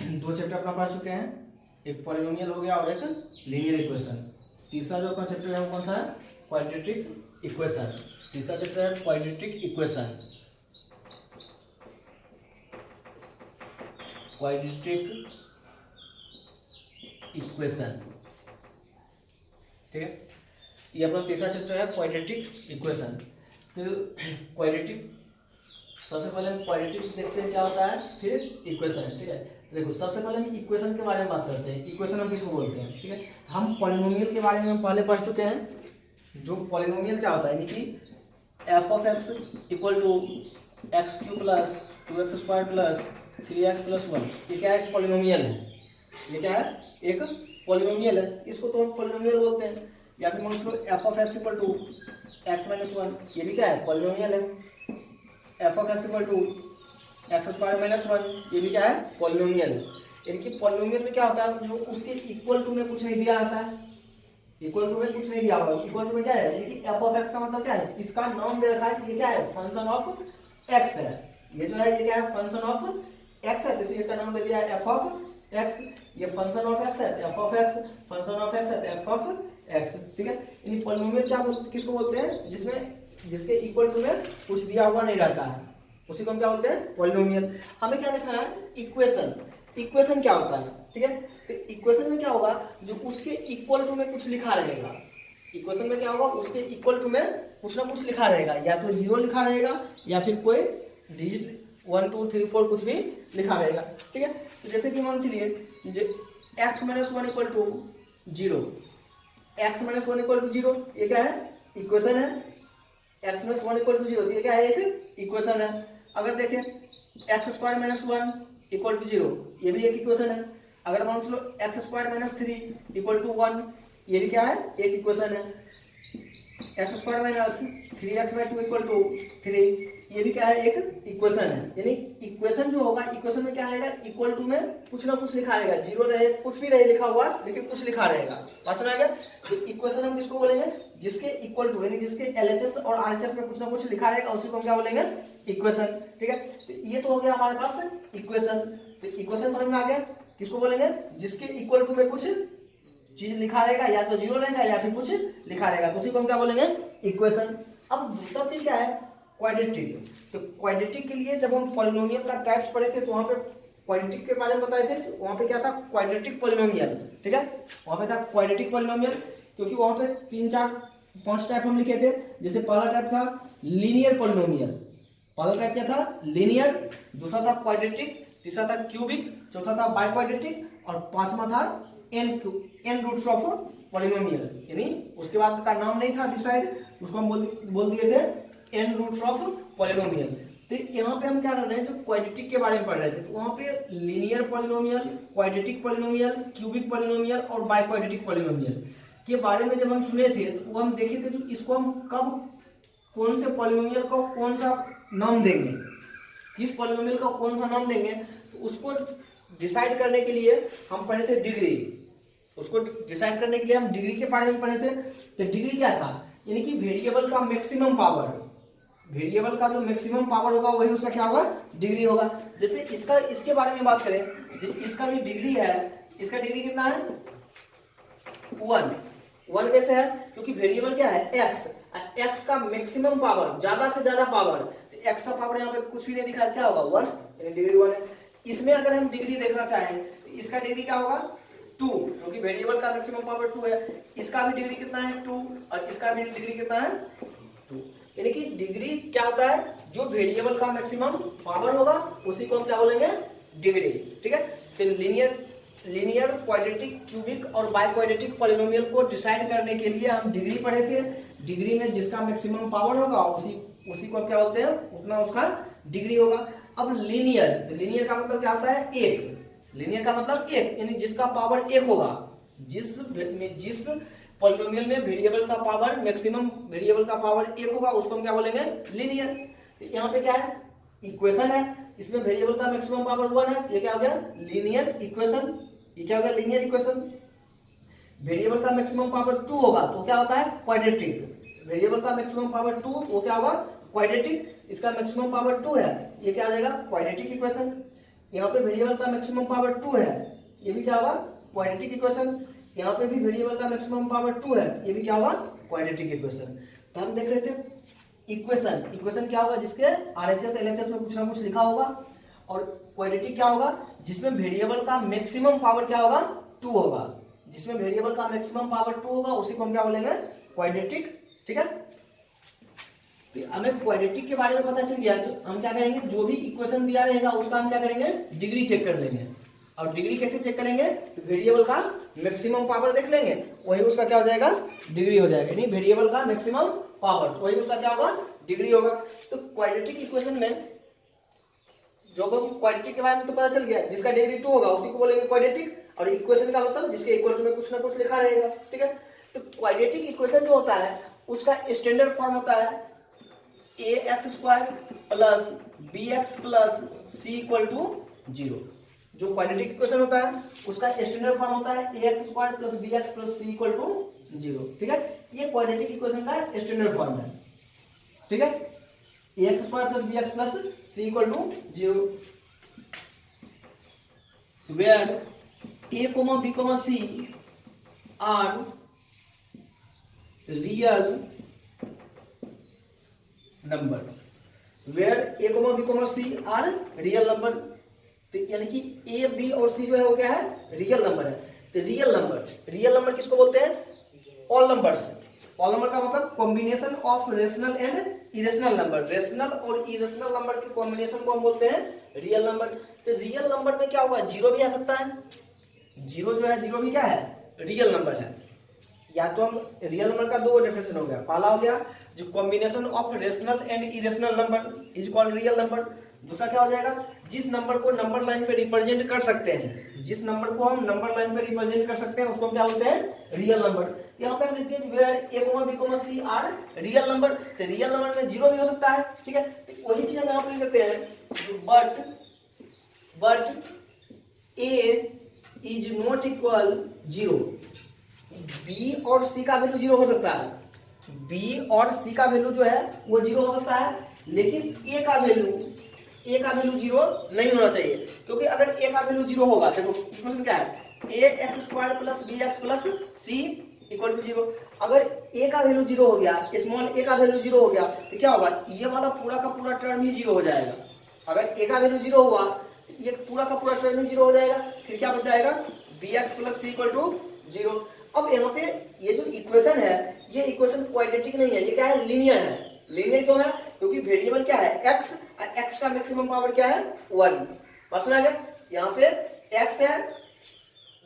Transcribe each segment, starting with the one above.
दो चैप्टर अपना पढ़ चुके हैं, एक पॉलिनोमियल हो गया और एक लीनियर इक्वेशन। तीसरा जो अपना चैप्टर है वो कौन सा है? Quadratic equation. तीसरा चैप्टर है क्वाड्रेटिक इक्वेशन। क्वाड्रेटिक इक्वेशन, ठीक है, ये अपना तीसरा चैप्टर है क्वाड्रेटिक इक्वेशन। तो क्वाड्रेटिक, सबसे पहले हम क्वाड्रेटिक देखते हैं क्या होता है, फिर इक्वेशन, ठीक है। तो देखो सबसे पहले हम इक्वेशन के बारे में बात करते हैं। इक्वेशन हम किसको बोलते हैं, ठीक है। हम पॉलिनोमियल के बारे में हम पहले पढ़ चुके हैं। जो पॉलिनोमियल क्या होता है, यानी कि f of x equal to x cube plus 2x square plus 3x plus 1, ये क्या है? पॉलिनोमियल है। ये क्या है? एक पॉलिनोमियल है, इसको तो हम पॉलिनोमियल बोलते हैं। या फिर मान लो f of x equal to x minus 1, ये भी क्या है? पॉलिनोमियल है। F of x equal to x square minus 1, ये भी क्या है? पॉलिनोमियल है। यानी कि पॉलिनोमियल में क्या होता है, जो उसके इक्वल टू में कुछ नहीं दिया रहता है। इक्वल टू में कुछ नहीं दिया हुआ। इक्वल टू में क्या है, यानी कि एफ ऑफ एक्स का मतलब क्या है, इसका नाम दे रखा है, ये क्या है? फंक्शन ऑफ एक्स है। ये जो है ये क्या है? फंक्शन ऑफ एक्स है, इसलिए इसका नाम दे दिया है एफ ऑफ एक्स। ये फंक्शन ऑफ एक्स है, f of x, function of x है, एफ ऑफ एक्स, ठीक है। इन पॉलिनोमियल क्या किसको बोलते हैं? जिसके इक्वल टू में कुछ दिया हुआ नहीं रहता है, उसी को हम क्या बोलते हैं? पॉलिनोमियल। हमें क्या देखना है? इक्वेशन। इक्वेशन क्या होता है, ठीक है। तो इक्वेशन में क्या होगा, जो उसके इक्वल टू में कुछ लिखा रहेगा। इक्वेशन में क्या होगा, उसके इक्वल टू में कुछ ना कुछ लिखा रहेगा, या तो 0 लिखा रहेगा या फिर कोई डिजिट 1 2 3 4 कुछ भी लिखा रहेगा, ठीक है। तो जैसे कि मान चलिए x minus 1 equal to 0, x minus 1 equal to 0, ये क्या है? इक्वेशन है। x माइनस 1 इक्वल टू 0, तो ये क्या है? एक इक्वेशन है। अगर देखें x square minus 1 equal to 0, ये भी एक इक्वेशन है। अगर मान लो x square minus 3 equal to 1, ये भी क्या है? एक इक्वेशन है। X square minus 3x by 2 equal to 3, ये भी क्या है? एक इक्वेशन है। यानी इक्वेशन जो होगा, इक्वेशन में क्या रहेगा? इक्वल टू में कुछ ना कुछ लिखा रहेगा, 0 रहे, कुछ भी रहे लिखा हुआ, लेकिन कुछ लिखा रहेगा। बात समझ आ गया? तो इक्वेशन हम किसको बोलेंगे? जिसके इक्वल टू, यानी जिसके एलएचएस और आरएचएस में कुछ ना कुछ लिखा रहेगा, उसी को हम क्या बोलेंगे? इक्वेशन, ठीक है। तो ये तो हो गया हमारे पास इक्वेशन। तो इक्वेशन समझ में आ गया, किसको बोलेंगे? जिसके इक्वल टू में कुछ चीज लिखा रहेगा, या तो 0 रहेगा या फिर कुछ लिखा रहेगा, तो उसी को हम क्या बोलेंगे? इक्वेशन। अब दूसरा चीज क्या है? क्वाड्रेटिक। तो क्वाड्रेटिक के लिए जब हम पॉलिनोमियल का टाइप्स पढ़े थे, तो वहां पे क्वाड्रेटिक के बारे में बताए थे। वहां पे क्या था? क्वाड्रेटिक पॉलिनोमियल, ठीक है। वहां पे था क्वाड्रेटिक पॉलिनोमियल, क्योंकि वहां पे 3 4 5 टाइप हम लिखे थे। जैसे पहला टाइप था लीनियर पॉलिनोमियल। पहला टाइप क्या था? लीनियर। दूसरा था क्वाड्रेटिक, तीसरा था क्यूबिक, चौथा था बाई क्वाड्रेटिक, और पांचवा था एन रूट्स ऑफ पॉलिनोमियल। यानी उसके बाद का नाम नहीं था डिसाइड, उसको हम बोल दिए थे एन रूट्स ऑफ पॉलिनोमियल। तो यहाँ पे हम क्या कर रहे हैं, जो क्वाड्रेटिक के बारे में पढ़ रहे थे, तो वहां पे linear polynomial, quadratic polynomial, cubic polynomial और बाई क्वाड्रेटिक पॉलिनोमियल के बारे में जब हम सुने थे, तो वो हम देखे थे, तो इसको हम कब, कौन से पॉलिनोमियल को कौन सा नाम देंगे, किस पॉलिनोमियल को कौन सा नाम देंगे, तो उसको डिसाइड करने के लिए हम पढ़े थे डिग्री। उसको डिसाइड करने के लिए हम डिग्री के बारे में पढ़े थे। तो डिग्री क्या था? यानी कि वेरिएबल का मैक्सिमम पावर, वेरिएबल का जो मैक्सिमम पावर होगा वही उसका क्या होगा? डिग्री होगा। जैसे इसके बारे में बात करें, इसका जो डिग्री है, इसका डिग्री कितना है? 1 कैसे है? क्योंकि वेरिएबल क्या है? एक्स। एक्स का मैक्सिमम पावर, ज्यादा से ज्यादा पावर, एक्स का पावर यहाँ पे कुछ भी नहीं दिखा, क्या होगा? 1, यानी डिग्री 1 है। इसमें अगर हम डिग्री देखना चाहें, तो इसका डिग्री क्या होगा? 2, क्योंकि वेरिएबल का मैक्सिमम पावर 2 है। इसका भी डिग्री कितना है? 2, और इसका भी डिग्री कितना है? 2। यानी कि डिग्री क्या होता है? जो वेरिएबल का मैक्सिमम पावर होगा, उसी को हम क्या बोलेंगे? डिग्री, ठीक है। फिर लीनियर, क्वाड्रेटिक, क्यूबिक और बाई क्वाड्रेटिक पॉलिनोमियल को डिसाइड करने के लिए हम डिग्री पढ़े थे। डिग्री में जिसका मैक्सिमम पावर होगा, उसी को हम क्या बोलते हैं? उतना उसका डिग्री होगा। अब लीनियर, तो लीनियर का मतलब क्या होता है? एक। लीनियर का मतलब एक, यानी जिसका पावर 1 होगा। जिस पॉलिनोमियल में वेरिएबल का पावर, मैक्सिमम वेरिएबल का पावर 1 होगा, उसको हम क्या बोलेंगे? लीनियर। तो यहाँ पे क्या है? इक्वेशन है, इसमें वेरिएबल का मैक्सिमम पावर 1 है, ये क्या हो गया? Linear equation. ये क्या हो गया? Linear equation. वेरिएबल का मैक्सिमम पावर 2 होगा, तो क्या होता है? क्वाड्रेटिक। वेरिएबल का मैक्सिमम पावर 2, वो क्या होगा? क्वाड्रेटिक। इसका मैक्सिमम पावर 2 है, ये क्या आ जाएगा? Quadratic equation. यहाँ पे वेरिएबल का मैक्सिमम पावर 2 है, ये भी क्या होगा क्वाड्रेटिक इक्वेशन। यहाँ पे भी वेरिएबल का मैक्सिमम पावर 2 है, ये भी क्या होगा क्वाड्रेटिक इक्वेशन। तो हम देख रहे थे इक्वेशन क्या होगा जिसके आरएचएस एलएचएस में कुछ ना कुछ लिखा होगा, और क्वाड्रेटिक क्या होगा जिसमें वेरिएबल का मैक्सिमम पावर क्या होगा 2 होगा, जिसमें वेरिएबल का मैक्सिमम पावर 2 होगा उसी को हम क्या बोलेंगे क्वाड्रेटिक। ठीक है, तो हमें क्वाड्रेटिक के बारे में पता चल गया। तो हम क्या करेंगे, जो भी इक्वेशन दिया रहेगा उसका हम क्या करेंगे डिग्री चेक कर लेंगे। और डिग्री कैसे चेक करेंगे, तो वेरिएबल का मैक्सिमम पावर देख लेंगे, वही उसका क्या हो जाएगा डिग्री हो जाएगा। नहीं, वेरिएबल का मैक्सिमम पावर वही उसका क्या होगा डिग्री होगा। तो क्वाड्रेटिक इक्वेशन में जो हम क्वाड्रेटिक के बारे में तो पता चल गया, जिसका डिग्री 2 होगा उसी को बोलेंगे क्वाड्रेटिक। और इक्वेशन का मतलब जिसके इक्वल टू में कुछ ना कुछ लिखा रहेगा। ठीक है, तो क्वाड्रेटिक इक्वेशन जो होता है उसका स्टैंडर्ड फॉर्म होता है ax² plus bx plus c equal to 0। जो क्वाड्रेटिक इक्वेशन होता है उसका स्टैंडर्ड फॉर्म होता है ax² plus bx plus c equal to 0। ठीक है, ये क्वाड्रेटिक इक्वेशन का स्टैंडर्ड फॉर्म है। ठीक है, ax² plus bx plus c equal to 0 where a, b, c are real number, where a, b, c are real number. तो यानी कि a, b और c जो है वो क्या है रियल नंबर है। तो रियल नंबर किसको बोलते हैं, ऑल नंबर्स। ऑल नंबर का मतलब combination of rational and irrational number. Rational और इरेशनल नंबर के कॉम्बिनेशन को हम बोलते हैं रियल नंबर। तो रियल नंबर में क्या होगा, जीरो भी आ सकता है। जीरो जो है, जीरो भी क्या है रियल नंबर है। या तो हम रियल नंबर का दो डेफिनेशन हो गया, पहला हो गया जो combination of rational and irrational number is called real number. दूसरा क्या हो जाएगा, जिस नंबर को नंबर लाइन पे रिप्रेजेंट कर सकते हैं, जिस नंबर को हम नंबर लाइन पे रिप्रेजेंट कर सकते हैं उसको हम क्या बोलते हैं रियल नंबर। यहाँ पे हम लिखते हैं where a, b, c are real number. तो रियल नंबर में जीरो भी हो सकता है। ठीक है, तो वही चीज हम यहाँ पे लिख देते हैं but a is not equal 0। B और सी का वैल्यू जीरो हो सकता है, बी और सी का वैल्यू जो है वो जीरो हो सकता है, लेकिन ए का वैल्यू जीरो नहीं होना चाहिए। क्योंकि अगर ए का वैल्यू जीरो होगा, देखो इक्वेशन क्या है ax² plus bx plus c equal to 0। अगर ए का वैल्यू जीरो हो गया, स्मॉल ए का वैल्यू जीरो हो गया, तो क्या होगा ये वाला पूरा का पूरा टर्म ही जीरो हो जाएगा। अगर ए का वैल्यू जीरो हुआ ये पूरा का पूरा टर्म ही जीरो हो जाएगा, फिर क्या बच जाएगा bx plus c equal to 0। अब यहाँ पे ये जो इक्वेशन है ये इक्वेशन क्वाड्रेटिक नहीं है, ये क्या है लीनियर है। लीनियर क्यों है, क्योंकि वेरिएबल क्या है x, और x का मैक्सिमम पावर क्या है 1। बस में आ गया, यहाँ पे x है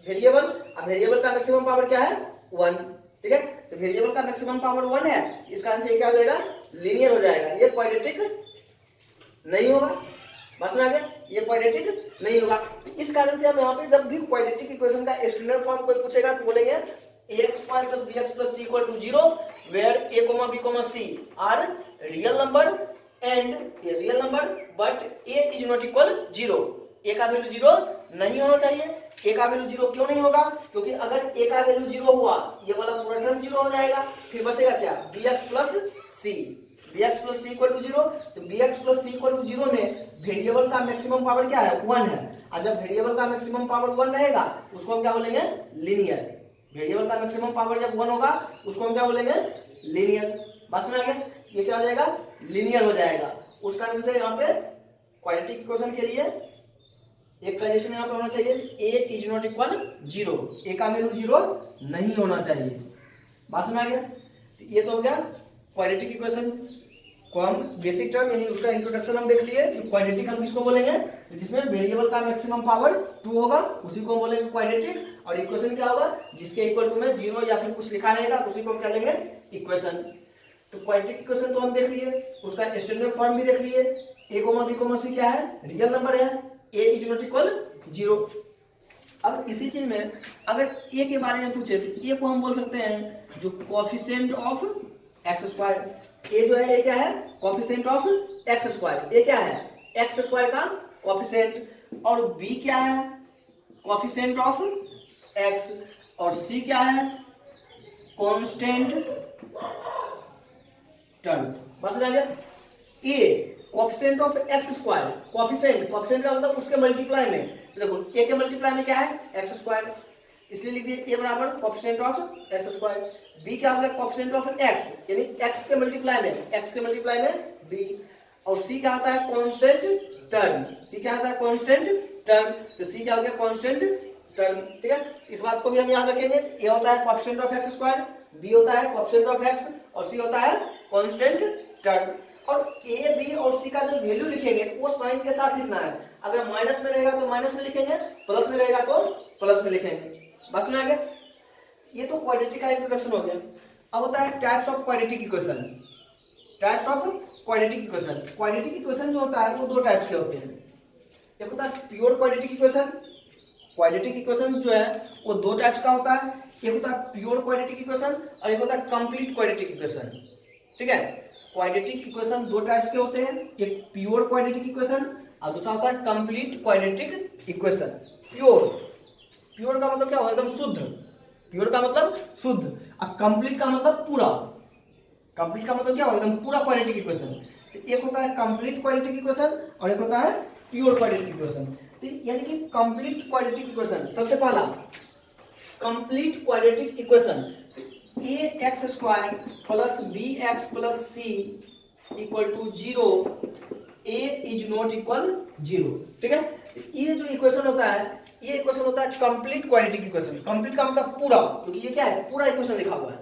वेरिएबल, और वेरिएबल का मैक्सिमम पावर क्या है 1। ठीक है, तो वेरिएबल का मैक्सिमम पावर 1 है, इस कारण से ये क्या हो जाएगा लीनियर हो जाएगा, ये क्वाड्रेटिक नहीं होगा। बस में आ गया, ये क्वाड्रेटिक नहीं होगा। इस कारण से हम यहाँ पे जब भी क्वाड्रेटिक इक्वेशन का स्टैंडर्ड फॉर्म कोई पूछेगा तो बोलेंगे ax² plus bx plus c equal to 0 where a, b, c are real number and a real number but a is not equal 0। a का वैल्यू 0 नहीं होना चाहिए। a का वैल्यू 0 क्यों नहीं होगा, क्योंकि अगर a का वैल्यू 0 हुआ ये वाला पूरा टर्म 0 हो जाएगा, फिर बचेगा क्या bx plus c equal to 0। तो bx plus c equal to 0 में वेरिएबल का मैक्सिमम पावर क्या है 1 है, और जब वेरिएबल का मैक्सिमम पावर 1 रहेगा उसको हम क्या बोलेंगे लीनियर। वेरिएबल का मैक्सिमम पावर जब 1 होगा उसको हम क्या बोलेंगे लीनियर। बस में आ गया, ये क्या हो जाएगा लीनियर हो जाएगा। उस कारण से यहाँ पे क्वाड्रेटिक इक्वेशन के लिए एक कंडीशन यहाँ पे होना चाहिए a is not equal 0, a का वैल्यू 0 नहीं होना चाहिए। बस में आ गया, ये तो हो गया क्वाड्रेटिक इक्वेशन को हम बेसिक टर्म यानी उसका इंट्रोडक्शन हम देख लिए। क्वाड्रेटिक हम किसको बोलेंगे, जिसमें वेरिएबल का मैक्सिमम पावर 2 होगा उसी को हम बोलेंगे क्वाड्रेटिक। और इक्वेशन क्या होगा, जिसके इक्वल टू में 0 या फिर कुछ लिखा रहेगा उसी को हम क्या लेंगे इक्वेशन। तो क्वाड्रेटिक इक्वेशन तो हम देख लिए, उसका स्टैंडर्ड फॉर्म भी देख लिए। a, b, c क्या है रियल नंबर है, a इज नॉट इक्वल 0। अब इसी चीज में अगर a के बारे में पूछे तो a को हम बोल सकते हैं जो कोएफिशिएंट ऑफ x²। a जो है, a क्या है कोएफिशिएंट ऑफ x²। a क्या है x² का कोएफिशिएंट, और b क्या है कोएफिशिएंट ऑफ x, और c क्या है कांस्टेंट टर्म। बस आ गया, a coefficient of x square, coefficient का मतलब उसके मल्टीप्लाई में, तो देखो ए के मल्टीप्लाई में क्या है एक्स स्क्वायर, इसलिए लिख दिए ए बराबर coefficient of x square. B क्या हो गया कोएफिशिएंट ऑफ एक्स, यानी एक्स के मल्टीप्लाई में बी। और सी क्या होता है कांस्टेंट टर्म, सी क्या होता है कांस्टेंट टर्म, तो सी क्या हो गया कांस्टेंट टर्म। ठीक है, इस बात को भी हम याद रखेंगे। ए होता है coefficient of x square, b होता है कोएफिशिएंट ऑफ एक्स और सी होता है कांस्टेंट टर्म। और ए बी और सी का जो वैल्यू लिखेंगे वो साइन के साथ लिखना है, अगर माइनस में रहेगा तो माइनस में लिखेंगे, प्लस में रहेगा तो प्लस में लिखेंगे। बस में आ गया, ये तो क्वाड्रेटिक का इंट्रोडक्शन हो गया। अब होता है types of quadratic equation. Types of quadratic equation, quadratic equation जो होता है वो दो टाइप्स के होते हैं। एक होता है pure quadratic equation, quadratic equation जो है वो दो टाइप्स का होता है, एक होता है प्योर क्वाड्रेटिक इक्वेशन और एक होता है कंप्लीट क्वाड्रेटिक इक्वेशन। ठीक है, क्वाड्रेटिक इक्वेशन दो टाइप्स के होते हैं, एक प्योर क्वाड्रेटिक इक्वेशन और दूसरा होता है कंप्लीट क्वाड्रेटिक इक्वेशन। प्योर का मतलब क्या होगा एकदम शुद्ध, प्योर का मतलब शुद्ध, और कंप्लीट का मतलब पूरा, कंप्लीट का मतलब क्या होगा एकदम पूरा क्वाड्रेटिक इक्वेशन। तो एक होता है कंप्लीट क्वाड्रेटिक इक्वेशन और एक होता है प्योर क्वाड्रेटिक इक्वेशन। तो यानी कि कंप्लीट क्वाड्रेटिक इक्वेशन, सबसे पहला complete quadratic equation, a x square plus b x plus c equal to 0, a is not equal 0। ठीक है, ये जो इक्वेशन होता है ये इक्वेशन होता है कंप्लीट क्वाड्रेटिक इक्वेशन। कंप्लीट का मतलब पूरा, क्योंकि ये क्या है पूरा इक्वेशन लिखा हुआ है,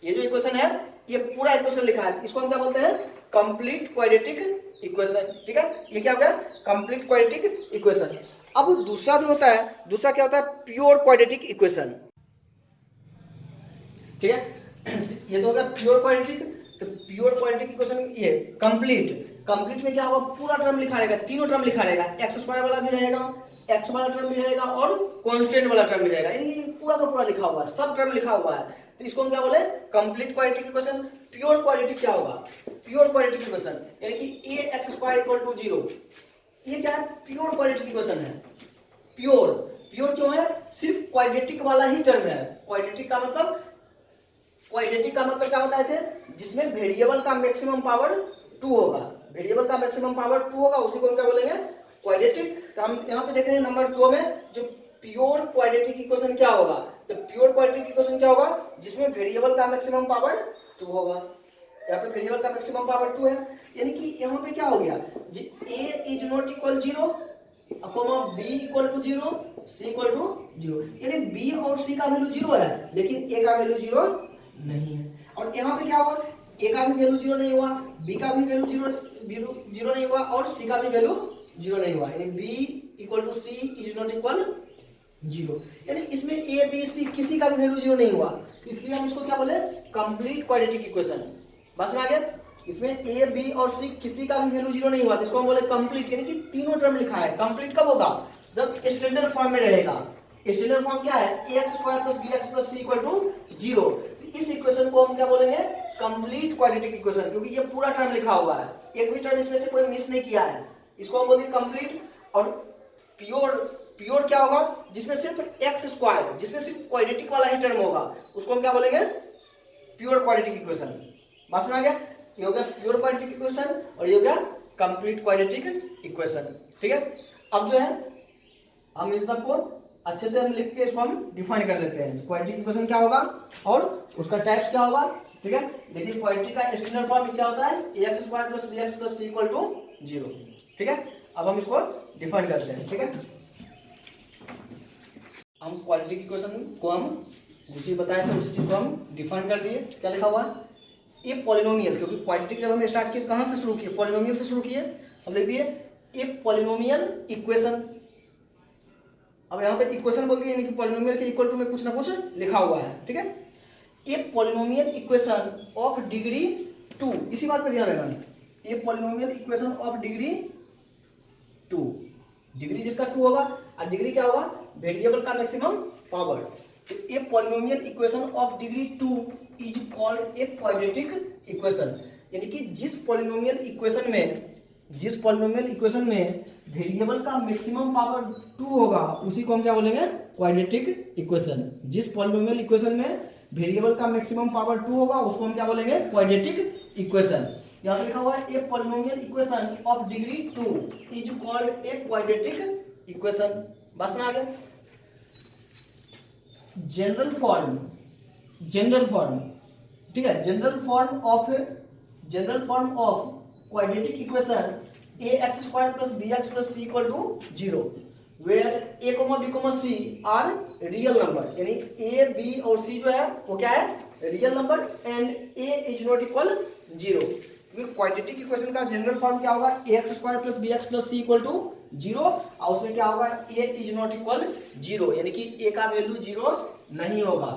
ये जो इक्वेशन है ये पूरा इक्वेशन लिखा है, इसको हम क्या बोलते हैं कंप्लीट क्वाड्रेटिक इक्वेशन। ठीक है, ये क्या हो गया कंप्लीट क्वाड्रेटिक इक्वेशन। अब दूसरा जो होता है, दूसरा क्या होता है प्योर क्वाड्रेटिक इक्वेशन। ठीक है, ये तो हो गया प्योर क्वाड्रेटिक। तो प्योर क्वाड्रेटिक इक्वेशन ये कंप्लीट में क्या होगा पूरा टर्म लिखा रहेगा, तीनों टर्म लिखा रहेगा, एक्स स्क्वायर वाला भी रहेगा, एक्स वाला टर्म भी रहेगा और कांस्टेंट वाला टर्म भी रहेगा, यानी पूरा का पूरा लिखा हुआ है, सब टर्म लिखा हुआ है। तो इसको हम क्या बोले complete quadratic equation. Pure quadratic क्या होगा, प्योर क्वाड्रेटिक इक्वेशन यानी कि ए एक्स स्क्वायर इक्वल टू 0, ये क्या है प्योर क्वाड्रेटिक इक्वेशन है। प्योर क्यों है, सिर्फ क्वाड्रेटिक वाला ही टर्म है। क्वाड्रेटिक का मतलब क्या बताए थे, जिसमें वेरिएबल का मैक्सिमम पावर 2 होगा, वेरिएबल का मैक्सिमम पावर 2 होगा, उसी को हम क्या बोलेंगे क्वाड्रेटिक। तो हम यहाँ पे देख रहे हैं नंबर 2 में जो प्योर क्वाड्रेटिक इक्वेशन क्या होगा, तो प्योर क्वाड्रेटिक इक्वेशन क्या होगा जिसमें वेरिएबल का मैक्सिमम पावर 2 होगा। यहाँ पे वेरिएबल का मैक्सिमम पावर 2 है, यानी कि यहाँ पे क्या हो गया जी a is not equal 0 upon b equal to 0, c equal to 0, यानी b और c का वैल्यू 0 है लेकिन a का वैल्यू 0 नहीं है। और यहाँ पे क्या हुआ a का भी वैल्यू 0 नहीं हुआ, b का भी वैल्यू 0 नहीं हुआ और c का भी वैल्यू 0 नहीं हुआ, यानी b equal to c is not equal 0, यानी इसमें a b c किसी का भी वैल्यू 0 नहीं हुआ, इसलिए हम इसको क्या बोले कंप्लीट क्वाड्रेटिक इक्वेशन। बस में आ गया, इसमें a b और c किसी का भी वैल्यू 0 नहीं हुआ तो इसको हम बोले कंप्लीट, यानी कि तीनों टर्म लिखा है। कंप्लीट कब होगा जब स्टैंडर्ड फॉर्म में रहेगा। स्टैंडर्ड फॉर्म क्या है ax square plus bx plus c equal to 0। इस इक्वेशन को हम क्या बोलेंगे कंप्लीट क्वाड्रेटिक इक्वेशन, क्योंकि ये पूरा टर्म लिखा हुआ है, एक भी टर्म इसमें से कोई मिस नहीं किया है, इसको हम बोलेंगे कंप्लीट। और प्योर क्या होगा जिसमें सिर्फ एक्स स्क्वायर, जिसमें सिर्फ क्वाड्रेटिक वाला ही टर्म होगा, उसको हम क्या बोलेंगे प्योर क्वाड्रेटिक इक्वेशन। बस में आ गया, ये हो गया प्योर क्वाड्रेटिक इक्वेशन और ये हो गया कंप्लीट क्वाड्रेटिक इक्वेशन। ठीक है, अब जो है हम इन सबको अच्छे से हम लिख के इसको हम डिफाइन कर लेते हैं, क्वाड्रेटिक इक्वेशन क्या होगा और उसका टाइप्स क्या होगा। ठीक है, लेकिन क्वाड्रेटिक का स्टैंडर्ड फॉर्म क्या होता है ax square plus bx plus c equal to 0। ठीक है, अब हम इसको डिफाइन करते हैं। ठीक है, हम क्वाड्रेटिक इक्वेशन को हम जो चीज बताए थे उसी चीज को हम डिफाइन कर दिए। क्या लिखा हुआ है ए पॉलिनोमियल, क्योंकि क्वाड्रेटिक जब हम स्टार्ट किए कहां से शुरू किए पॉलिनोमियल से शुरू किए, हम लिख दिए ए पॉलिनोमियल इक्वेशन। अब यहाँ पे इक्वेशन बोल दिए यानी कि पॉलिनोमियल के इक्वल टू में कुछ ना कुछ लिखा हुआ है। ठीक है, a polynomial equation of degree 2, इसी बात पे ध्यान रखना, ए polynomial equation of degree 2, degree जिसका 2 होगा और डिग्री क्या होगा वेरिएबल का मैक्सिमम पावर। तो ए polynomial equation of degree 2 is called a quadratic equation, यानी कि जिस पॉलिनोमियल इक्वेशन में वेरिएबल का मैक्सिमम पावर 2 होगा उसी को हम क्या बोलेंगे क्वाड्रेटिक इक्वेशन। जिस पॉलिनोमियल इक्वेशन में वेरिएबल का मैक्सिमम पावर 2 होगा उसको हम क्या बोलेंगे क्वाड्रेटिक इक्वेशन। यहाँ पे लिखा हुआ है a polynomial equation of degree 2 is called a quadratic equation. बस में आ गया। जनरल फॉर्म ठीक है, general form of quadratic equation a x square plus b x plus c equal to 0 where a comma b comma c are real number, यानी a B और सी जो है वो क्या है, real number, and a is not equal 0। क्योंकि quadratic equation का general form क्या होगा, a x square plus b x plus c equal to 0, और उसमें क्या होगा, ए इज नॉट इक्वल 0, यानी कि ए का वैल्यू 0 नहीं होगा,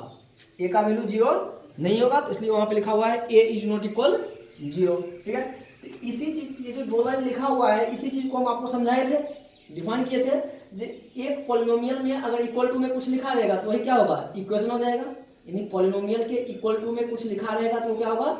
ए का वैल्यू 0 नहीं होगा, तो इसलिए वहां पे लिखा हुआ है ए इज नॉट इक्वल 0। ठीक है, तो इसी चीज, ये जो दो लाइन लिखा हुआ है, इसी चीज को हम आपको समझाए थे, डिफाइन किए थे, जो एक पॉलिनोमियल में अगर इक्वल टू में कुछ लिखा रहेगा तो वही क्या होगा, इक्वेशन हो जाएगा। यानी पॉलिनोमियल के इक्वल टू में कुछ लिखा रहेगा तो क्या होगा,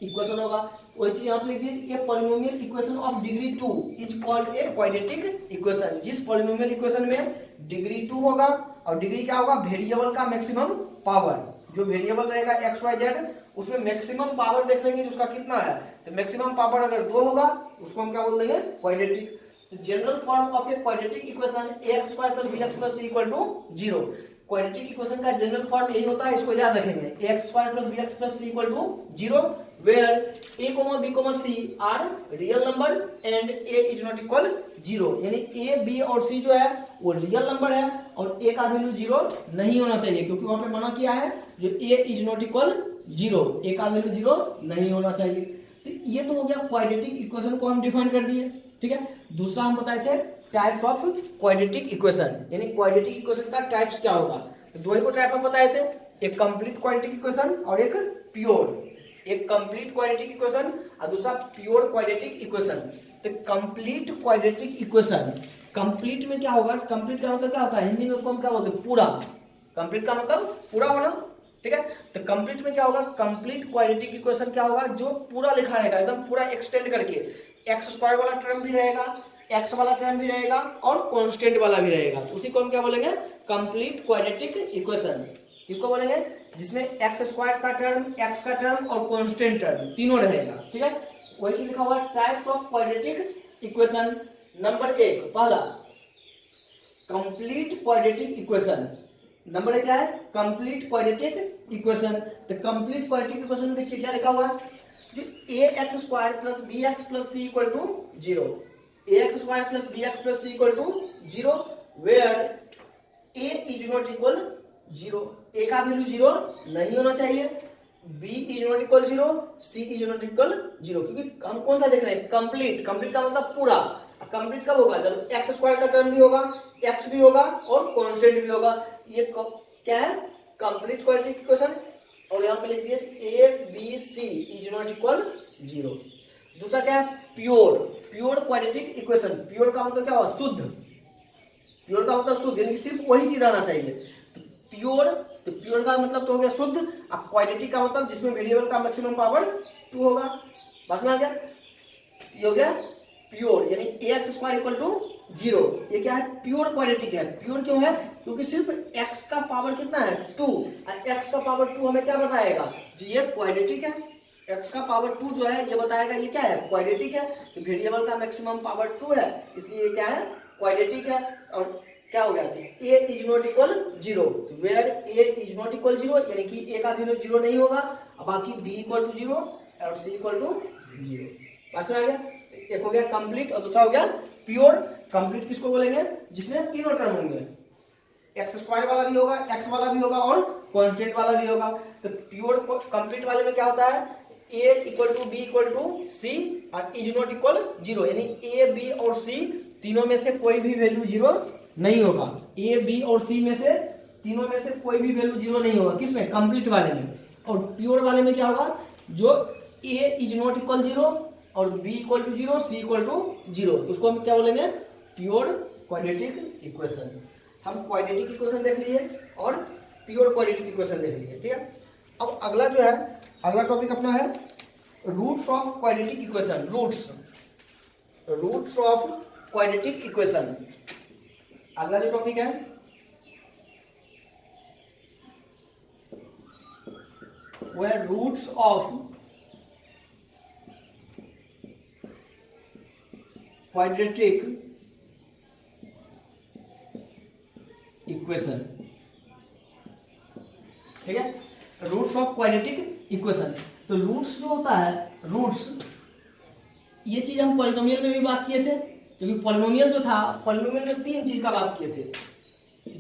इक्वेशन होगा। वही चीज यहाँ पे लिख दीजिए, ए polynomial equation of degree 2 is called a quadratic equation. जिस पॉलिनोमियल इक्वेशन में डिग्री 2 होगा, और डिग्री क्या होगा, वेरिएबल का मैक्सिमम पावर, जो वेरिएबल रहेगा एक्स वाई जेड, उसमें मैक्सिमम पावर देख लेंगे उसका कितना है, तो मैक्सिमम पावर अगर 2 होगा उसको हम क्या बोल देंगे, quadratic. General form of a quadratic equation a x square plus b x plus c equal to 0। Quadratic equation का जनरल फॉर्म यही होता है, इसको याद रखेंगे, a x square plus b x plus c equal to 0 where a comma b comma c are real number and a is not equal 0, यानी a B और सी जो है वो रियल नंबर है और ए का वैल्यू 0 नहीं होना चाहिए, क्योंकि वहां पे मना किया है जो ए इज नॉट इक्वल 0, ए का वैल्यू 0 नहीं होना चाहिए। तो ये तो हो गया क्वाड्रेटिक इक्वेशन को हम डिफाइन कर दिए। ठीक है, दूसरा हम बताए थे टाइप्स ऑफ क्वाड्रेटिक इक्वेशन, यानी क्वाड्रेटिक इक्वेशन का टाइप्स क्या होगा, तो दो ही को टाइप हम बताए थे, एक कंप्लीट क्वाड्रेटिक इक्वेशन और एक प्योर, एक कंप्लीट क्वाड्रेटिक इक्वेशन और दूसरा प्योर क्वाड्रेटिक इक्वेशन। तो कंप्लीट क्वाड्रेटिक इक्वेशन, कंप्लीट में क्या होगा, कंप्लीट का मतलब क्या होता है, हिंदी में उसको हम क्या बोलते हैं, पूरा, कंप्लीट का मतलब पूरा होना। ठीक है, तो कंप्लीट में क्या होगा, कंप्लीट क्वाड्रेटिक इक्वेशन क्या होगा, जो पूरा लिखा रहेगा, एकदम पूरा एक्सटेंड करके, एक्स स्क्वायर वाला टर्म भी रहेगा, एक्स वाला टर्म भी रहेगा और कांस्टेंट वाला भी रहेगा, तो उसी को हम क्या बोलेंगे, कंप्लीट क्वाड्रेटिक इक्वेशन। किसको बोलेंगे, जिसमें एक्स स्क्वायर का टर्म, एक्स का टर्म और कांस्टेंट टर्म तीनों रहेगा। ठीक है, वही चीज लिखा हुआ है types of quadratic equation. Number 1 पहला कंप्लीट क्वाड्रेटिक इक्वेशन, नंबर 1 क्या है, कंप्लीट क्वाड्रेटिक इक्वेशन। तो कंप्लीट क्वाड्रेटिक इक्वेशन में देखिए क्या लिखा हुआ है, जो a x square plus b x plus c equal to 0, a x square plus b x plus c equal to 0 where a is not equal 0, a का value 0 नहीं होना चाहिए, b is not equal 0, c is not equal 0, क्योंकि हम कौन सा देख रहे हैं, कंप्लीट, कंप्लीट का मतलब पूरा। कंप्लीट कब होगा, जब एक्स स्क्वायर का टर्म भी होगा, एक्स भी होगा और कांस्टेंट भी होगा, ये क्या है, कंप्लीट क्वाड्रेटिक इक्वेशन। और यहाँ पे लिख दिए a b c is not equal 0। दूसरा क्या है, pure, pure quadratic equation. Pure का मतलब क्या हुआ, शुद्ध, प्योर का मतलब शुद्ध, यानी सिर्फ वही चीज आना चाहिए। प्योर, तो प्योर का मतलब तो हो गया शुद्ध, अब क्वाड्रेटिक का मतलब जिसमें वेरिएबल का मैक्सिमम पावर 2 होगा। बस ना गया, ये हो गया प्योर, यानी ए एक्स स्क्वायर इक्वल टू 0, ये क्या है, प्योर क्वाड्रेटिक है। प्योर क्यों है, क्योंकि सिर्फ x का पावर कितना है 2, और x का पावर 2 हमें क्या बताएगा, जो ये क्वाड्रेटिक है, x का पावर 2 जो है ये बताएगा ये क्या है, क्वाड्रेटिक है। तो वेरिएबल का मैक्सिमम पावर 2 है, इसलिए ये क्या है, क्वाड्रेटिक है। और क्या हो गया, a इज नॉट इक्वल 0, तो where a is not equal 0, यानी कि a का वैल्यू 0 नहीं होगा, और बाकी b इक्वल टू 0 और c इक्वल टू 0। पास में आ गया, एक हो गया कंप्लीट और दूसरा हो गया प्योर। कंप्लीट किसको बोलेंगे, जिसमें तीनों टर्म होंगे, एक्स स्क्वायर वाला भी होगा, एक्स वाला भी होगा और कांस्टेंट वाला भी होगा। तो प्योर कंप्लीट वाले में क्या होता है, a equal to b equal to c और इज नॉट इक्वल 0, यानी a b और c तीनों में से कोई भी वैल्यू 0 नहीं होगा, a b और c में से तीनों में से कोई भी वैल्यू 0 नहीं होगा, किसमें, कंप्लीट वाले में। और प्योर वाले में क्या होगा, जो a इज नॉट इक्वल 0 और b equal to 0, c equal to 0, उसको हम क्या बोलेंगे, प्योर क्वाड्रेटिक इक्वेशन। हम क्वाड्रेटिक इक्वेशन देख लिए और प्योर क्वाड्रेटिक इक्वेशन देख लिए। ठीक है, अब अगला जो है, अगला टॉपिक अपना है roots of quadratic equation. Roots of quadratic equation अगला जो टॉपिक है, वो है रूट्स ऑफ क्वाड्रेटिक इक्वेशन, ठीक है, रूट्स ऑफ क्वाड्रेटिक इक्वेशन। तो रूट्स जो होता है, रूट्स, ये चीज हम पॉलिनोमियल में भी बात किए थे, क्योंकि पॉलिनोमियल जो था, पॉलिनोमियल में 3 चीज का बात किए थे,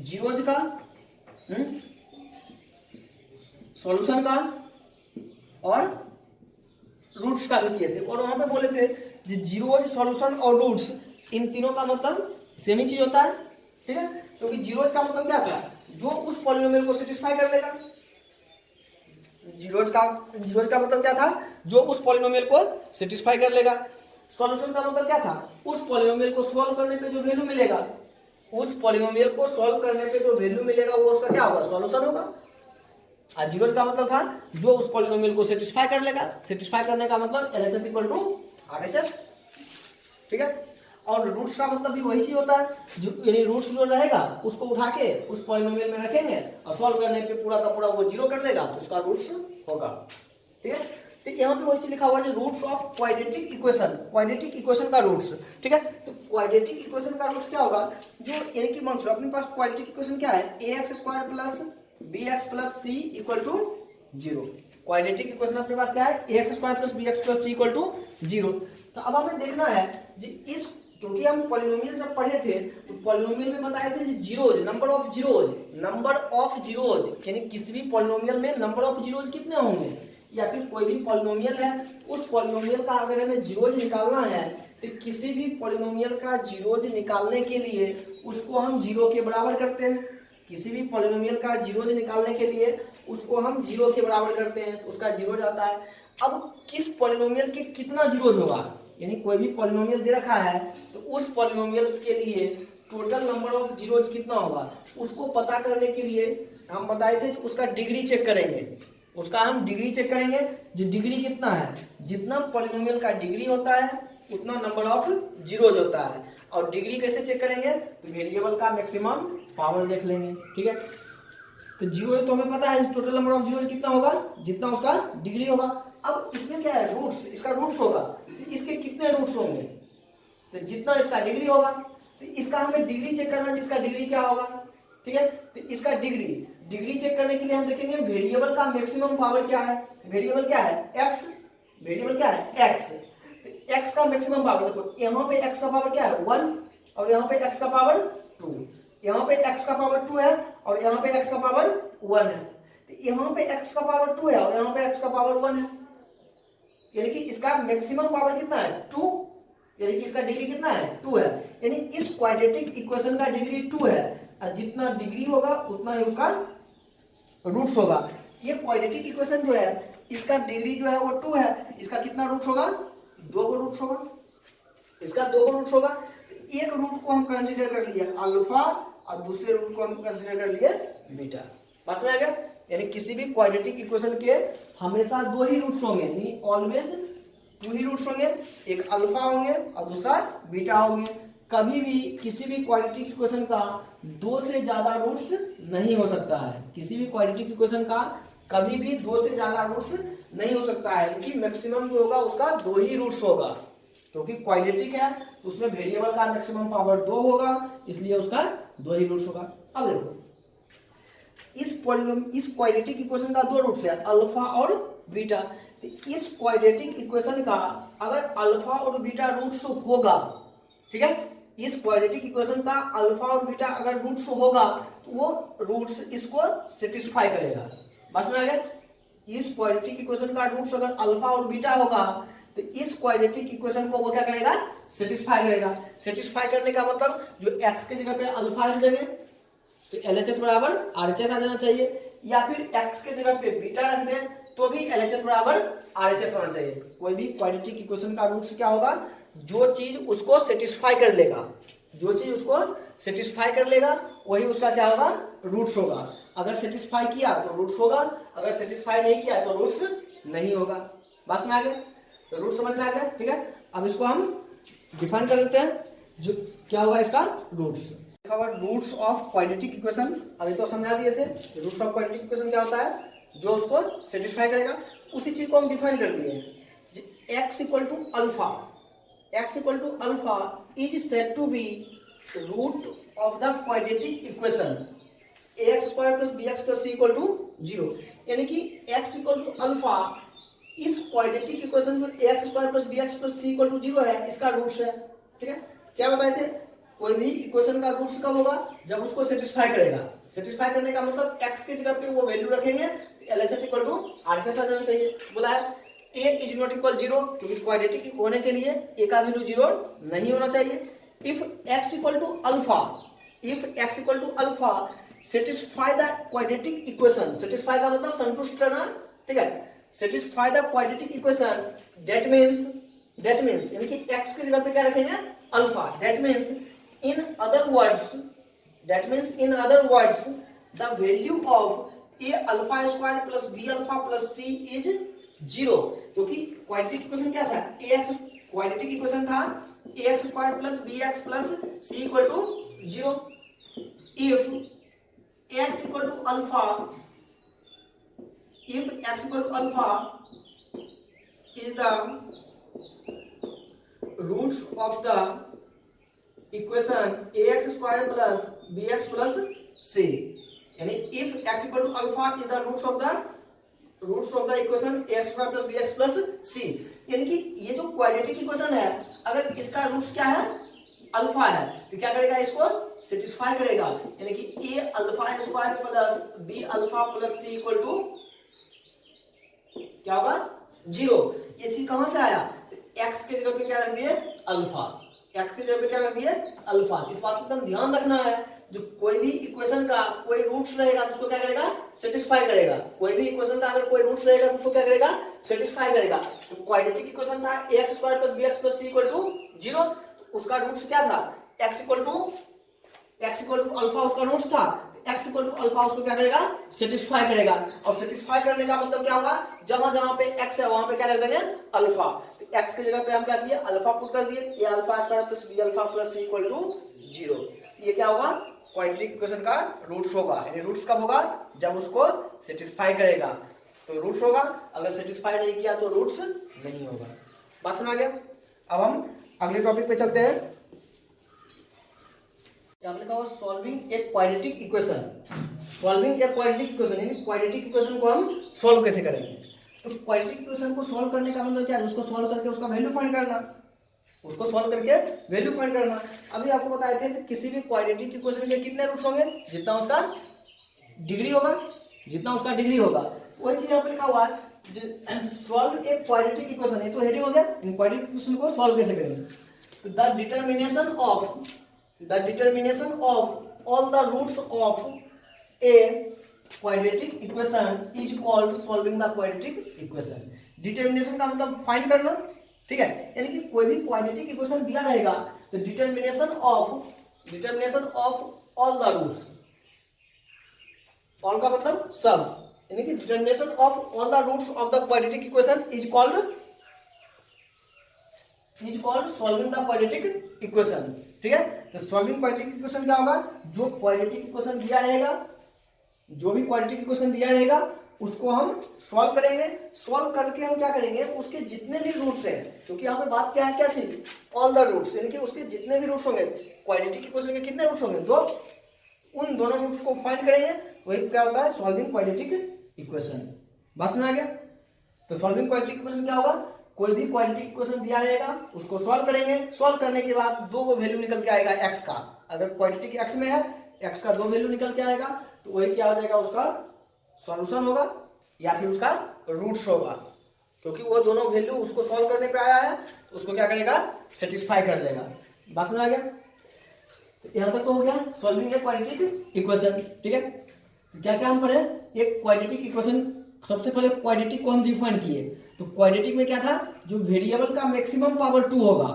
जीरोज का, सॉल्यूशन का और रूट्स का भी किए थे। और वहां पे बोले थे कि जीरोज, सॉल्यूशन और रूट्स, इन तीनों का मतलब सेम ही चीज होता है, ठीक है, क्योंकि जीरोज का मतलब क्या था, जो उस पॉलिनोमियल को सेटिस्फाई कर लेगा। जीरोज का मतलब क्या था, जो उस पॉलिनोमियल को सेटिस्फाई कर लेगा। सॉल्यूशन का मतलब क्या था, उस पॉलिनोमियल को सॉल्व करने पे जो वैल्यू मिलेगा, उस पॉलिनोमियल को सॉल्व करने पे जो वैल्यू मिलेगा वो उसका क्या होगा, सॉल्यूशन होगा। और जीरोज का मतलब था जो उस पॉलिनोमियल को सेटिस्फाई कर लेगा। सेटिस्फाई करने का मतलब LHS इक्वल टू RHS, ठीक है। और रूट्स का मतलब भी वही चीज होता है, जो यानी रूट्स जो रहेगा उसको उठा के उस पॉलिनोमियल में रखेंगे और सॉल्व करने पे पूरा का पूरा वो जीरो कर देगा, तो उसका रूट्स होगा, ठीक है। तो यहाँ पे वही चीज लिखा हुआ है, roots of quadratic equation, quadratic equation का रूट्स, ठीक है। तो क्वाड्रेटिक इक्वेशन का रूट्स क्या होगा, जो यानी कि मान लो अपने पास क्वाड्रेटिक इक्वेशन क्या है, ax² plus bx plus c equal to 0। Quadratic equation अपने पास क्या है, ax² plus bx plus c equal to 0। तो अब हमें देखना है जी इस, क्योंकि हम पॉलिनोमियल जब पढ़े थे तो पॉलिनोमियल में बताए थे जीरोज, नंबर ऑफ जीरोज, यानी किसी भी पॉलिनोमियल में नंबर ऑफ जीरोज कितने होंगे, या फिर कोई भी पॉलिनोमियल है उस पॉलिनोमियल का अगर हमें जीरोज निकालना है, तो किसी भी पॉलिनोमियल का जीरोज निकालने के लिए उसको हम 0 के बराबर करते हैं। किसी भी पॉलिनोमियल का जीरोज निकालने के लिए उसको हम 0 के बराबर करते हैं, तो उसका जीरोज आता है। अब किस पॉलिनोमियल के कितना जीरोज होगा, यानी कोई भी पॉलिनोमियल दे रखा है तो उस पॉलिनोमियल के लिए टोटल नंबर ऑफ जीरोज कितना होगा, उसको पता करने के लिए हम बताए थे उसका डिग्री चेक करेंगे। उसका हम डिग्री चेक करेंगे, जो डिग्री कितना है, जितना पॉलिनोमियल का डिग्री होता है उतना नंबर ऑफ जीरोज होता है। और डिग्री कैसे चेक करेंगे, तो वेरिएबल का मैक्सिमम पावर देख लेंगे, ठीक है। तो जीरोज तो हमें पता है टोटल नंबर ऑफ जीरोज कितना होगा, जितना उसका डिग्री होगा। अब इसमें क्या है, रूट्स, इसका रूट्स होगा, तो इसके कितने रूट्स होंगे, तो जितना इसका डिग्री होगा, तो इसका हमें डिग्री चेक करना है, इसका डिग्री क्या होगा, ठीक है। तो इसका डिग्री चेक करने के लिए हम देखेंगे वेरिएबल का मैक्सिमम पावर क्या है। वेरिएबल क्या है, x, वेरिएबल क्या है x, तो x का मैक्सिमम पावर देखो, यहाँ पे x का पावर क्या है 1 और यहाँ पे x का पावर 2, यहाँ पे x का पावर 2 है और यहाँ पे x का पावर 1 है। तो यहाँ पे x का पावर 2 है और यहाँ पे x का पावर 1 है, यानी कि इसका मैक्सिमम पावर कितना है 2, यानी कि इसका डिग्री कितना है 2 है। यानी इस क्वाड्रेटिक इक्वेशन का डिग्री 2 है, और जितना डिग्री होगा उतना ही उसका रूट्स होगा। ये क्वाड्रेटिक इक्वेशन जो है इसका डिग्री जो है वो 2 है, इसका कितना रूट्स होगा, 2 रूट्स होगा, इसका 2 रूट्स होगा। तो एक रूट को हम कंसीडर कर लिए अल्फा और दूसरे रूट को हम कंसीडर कर लिए बीटा। बस में आ गया, यानी किसी भी क्वाड्रेटिक इक्वेशन के हमेशा 2 ही रूट्स होंगे, यानी ऑलवेज 2 ही रूट्स होंगे, एक अल्फा होंगे और दूसरा बीटा होंगे। कभी भी किसी भी क्वाड्रेटिक इक्वेशन का 2 से ज्यादा रूट्स नहीं हो सकता है। किसी भी क्वाड्रेटिक इक्वेशन का कभी भी 2 से ज्यादा रूट्स नहीं हो सकता है, क्योंकि मैक्सिमम जो होगा उसका 2 ही रूट्स होगा, क्योंकि क्वाड्रेटिक है तो उसमें वेरिएबल का मैक्सिमम पावर 2 होगा, इसलिए उसका 2 ही रूट्स होगा। अब देखो इस क्वाड्रेटिक इक्वेशन का 2 रूट्स है अल्फा और बीटा। तो इस क्वाड्रेटिक इक्वेशन का अगर अल्फा और बीटा रूट्स होगा, ठीक है, इस क्वाड्रेटिक इक्वेशन का अल्फा और बीटा अगर रूट्स होगा तो वो रूट्स इसको सेटिस्फाई करेगा। बस में आ गया, इस क्वाड्रेटिक इक्वेशन का रूट्स अगर अल्फा और बीटा होगा तो इस क्वाड्रेटिक इक्वेशन को वो क्या करेगा, सेटिस्फाई करेगा। सेटिस्फाई करने का मतलब जो x के जगह पे अल्फा रख देंगे तो LHS बराबर RHS आ जाना चाहिए, या फिर x के जगह पे बीटा रख दें तो भी LHS बराबर RHS होना चाहिए। कोई भी क्वाड्रेटिक इक्वेशन का रूट्स क्या होगा, जो चीज उसको सेटिस्फाई कर लेगा, जो चीज उसको सेटिस्फाई कर लेगा वही उसका क्या होगा, रूट्स होगा। अगर सेटिस्फाई किया तो रूट्स होगा, अगर सेटिस्फाई नहीं किया तो रूट्स नहीं होगा। बस में आ गया, तो रूट समझ में आ गया, ठीक है। अब इसको हम डिफाइन कर देते हैं, जो क्या होगा इसका roots. Roots of quadratic equation अभी तो समझा दिए थे। रूट्स ऑफ क्वाड्रेटिक इक्वेशन क्या होता है, जो उसको सेटिस्फाई करेगा, उसी चीज को हम डिफाइन कर दिए। x equal to alpha, x equal to alpha is said to be root of the quadratic equation ax square plus bx plus c equal to 0, यानी कि x इक्वल टू अल्फा इस क्वाड्रेटिक इक्वेशन जो ax square plus bx plus c equal to 0 है इसका roots है। ठीक है, क्या बताए थे, कोई भी इक्वेशन का रूट्स कब होगा, जब उसको सेटिस्फाई करेगा। सेटिस्फाई करने का मतलब x के जगह पे वो वैल्यू रखेंगे तो LHS इक्वल टू RHS आ जाना चाहिए। बोला है a इज नॉट इक्वल 0, क्योंकि क्वाड्रेटिक होने के लिए a का वैल्यू 0 नहीं होना चाहिए। If x equal to alpha, if x equal to alpha satisfy the quadratic equation, satisfy का मतलब संतुष्ट करना। ठीक है, satisfy the quadratic equation, that means यानी कि x की जगह पे क्या रखेंगे, अल्फा। That means in other words the value of a alpha square plus b alpha plus c is 0, क्योंकि क्वाड्रेटिक इक्वेशन क्या था, ax क्वाड्रेटिक इक्वेशन था ax square plus bx plus c equal to 0। if x equal to alpha, if x equal to alpha is the roots of the equation ax square plus bx plus c, यानी if x equal to alpha is the roots of the equation ax square plus bx plus c, यानी कि ये जो quadratic equation है अगर इसका roots क्या है, अल्फा है, तो क्या करेगा, इसको सेटिस्फाई करेगा, यानी कि a alpha square plus b alpha plus c equal to क्या होगा, 0। ये चीज कहां से आया, x के जगह पे क्या रख दिए, अल्फा, x की जगह पे क्या रख दिए, अल्फा। इस बात को एकदम ध्यान रखना है, जो कोई भी इक्वेशन का कोई रूट्स रहेगा तो उसको क्या करेगा, सेटिस्फाई करेगा। कोई भी इक्वेशन का अगर कोई रूट्स रहेगा तो उसको क्या करेगा, सेटिस्फाई करेगा। तो क्वाड्रेटिक इक्वेशन था ax square plus bx plus c equal to 0, उसका रूट्स क्या था, x इक्वल टू अल्फा उसका रूट्स था, x इक्वल टू अल्फा उसको क्या करेगा, सेटिस्फाई करेगा। और सेटिस्फाई करने का मतलब क्या होगा, जहां जहां पे x है वहां पे क्या रख देंगे, अल्फा। x की जगह पे हम क्या किए, अल्फा पुट कर दिए, a alpha square plus b alpha plus c equal to 0। ये क्या होगा, क्वाड्रेटिक इक्वेशन का रूट्स होगा। यानी रूट्स कब होगा, जब उसको सेटिस्फाई करेगा तो रूट्स होगा, अगर सेटिस्फाई नहीं किया तो रूट्स नहीं होगा। बात समझ आ गया। अब हम अगले टॉपिक पे चलते हैं। क्या लिखा हुआ, solving a quadratic equation. Solving a quadratic equation यानी क्वाड्रेटिक इक्वेशन को हम सॉल्व कैसे करेंगे। तो क्वाड्रेटिक इक्वेशन को सॉल्व करने का मतलब क्या है, उसको सॉल्व करके उसका वैल्यू फाइंड करना, उसको सॉल्व करके वैल्यू फाइंड करना। अभी आपको बताए थे कि किसी भी क्वाड्रेटिक इक्वेशन के कितने रूट्स होंगे, जितना उसका डिग्री होगा, जितना उसका डिग्री होगा। वही चीज यहाँ पे लिखा हुआ है, सॉल्व ए क्वाड्रेटिक इक्वेशन। ये तो हेडिंग हो गया, इन क्वाड्रेटिक इक्वेशन को सॉल्व कैसे करेंगे। The determination of all the roots of a quadratic equation is called solving the quadratic equation. Determination का मतलब फाइंड करना, ठीक है, यानी कि कोई भी क्वाड्रेटिक इक्वेशन दिया रहेगा तो determination of all the roots, all का मतलब सब, यानी कि determination of all the roots of the quadratic equation is called solving the quadratic equation. ठीक है, तो सॉल्विंग क्वाड्रेटिक इक्वेशन क्या होगा, जो क्वाड्रेटिक इक्वेशन दिया रहेगा, जो भी क्वाड्रेटिक इक्वेशन दिया रहेगा उसको हम सॉल्व करेंगे। सॉल्व करके हम क्या करेंगे, उसके जितने भी रूट्स हैं, क्योंकि यहाँ पे बात क्या है, क्या थी, ऑल द रूट्स, यानी कि उसके जितने भी रूट्स होंगे, क्वाड्रेटिक इक्वेशन के कितने रूट्स होंगे, 2, उन दोनों रूट्स को फाइंड करेंगे। वही क्या होता है, सॉल्विंग क्वाड्रेटिक इक्वेशन। बात समझ आ गया। तो सॉल्विंग क्वाड्रेटिक इक्वेशन क्या होगा, कोई भी क्वाड्रेटिक इक्वेशन दिया रहेगा उसको सॉल्व करेंगे। सॉल्व करने के बाद 2 वैल्यू निकल के आएगा x का, अगर क्वाड्रेटिक x में है x का 2 वैल्यू निकल के आएगा तो वही क्या हो जाएगा, उसका सॉल्यूशन होगा या फिर उसका रूट्स होगा, क्योंकि वो दोनों वैल्यू उसको सॉल्व करने पे आया है तो उसको क्या करेगा, सेटिस्फाई कर देगा। बात समझ आ गया। तो यहां तक तो हो गया सॉल्विंग ए क्वाड्रेटिक इक्वेशन। ठीक है, क्या क्या हम पढ़े, एक क्वाड्रेटिक इक्वेशन, सबसे पहले क्वाड्रेटिक को हम डिफाइन किए। तो क्वाड्रेटिक में क्या था, जो वेरिएबल का मैक्सिमम पावर 2 होगा,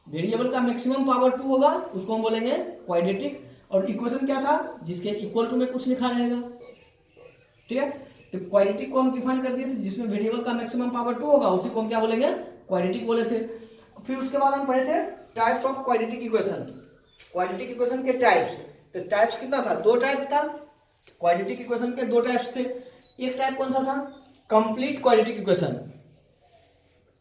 वेरिएबल का मैक्सिमम पावर 2 होगा उसको हम बोलेंगे क्वाड्रेटिक। और इक्वेशन क्या था, जिसके इक्वल टू में कुछ लिखा रहेगा। ठीक है, तो क्वाड्रेटिक को हम डिफाइन कर दिए थे, जिसमें वेरिएबल का मैक्सिमम पावर 2 होगा उसी को हम क्या बोलेंगे, क्वाड्रेटिक बोले थे। फिर उसके बाद हम पढ़े थे types of quadratic equation, quadratic equation के टाइप्स। तो टाइप्स कितना था, 2 टाइप था क्वाड्रेटिक इक्वेशन के, 2 टाइप्स थे। एक टाइप कौन सा था, complete quadratic equation.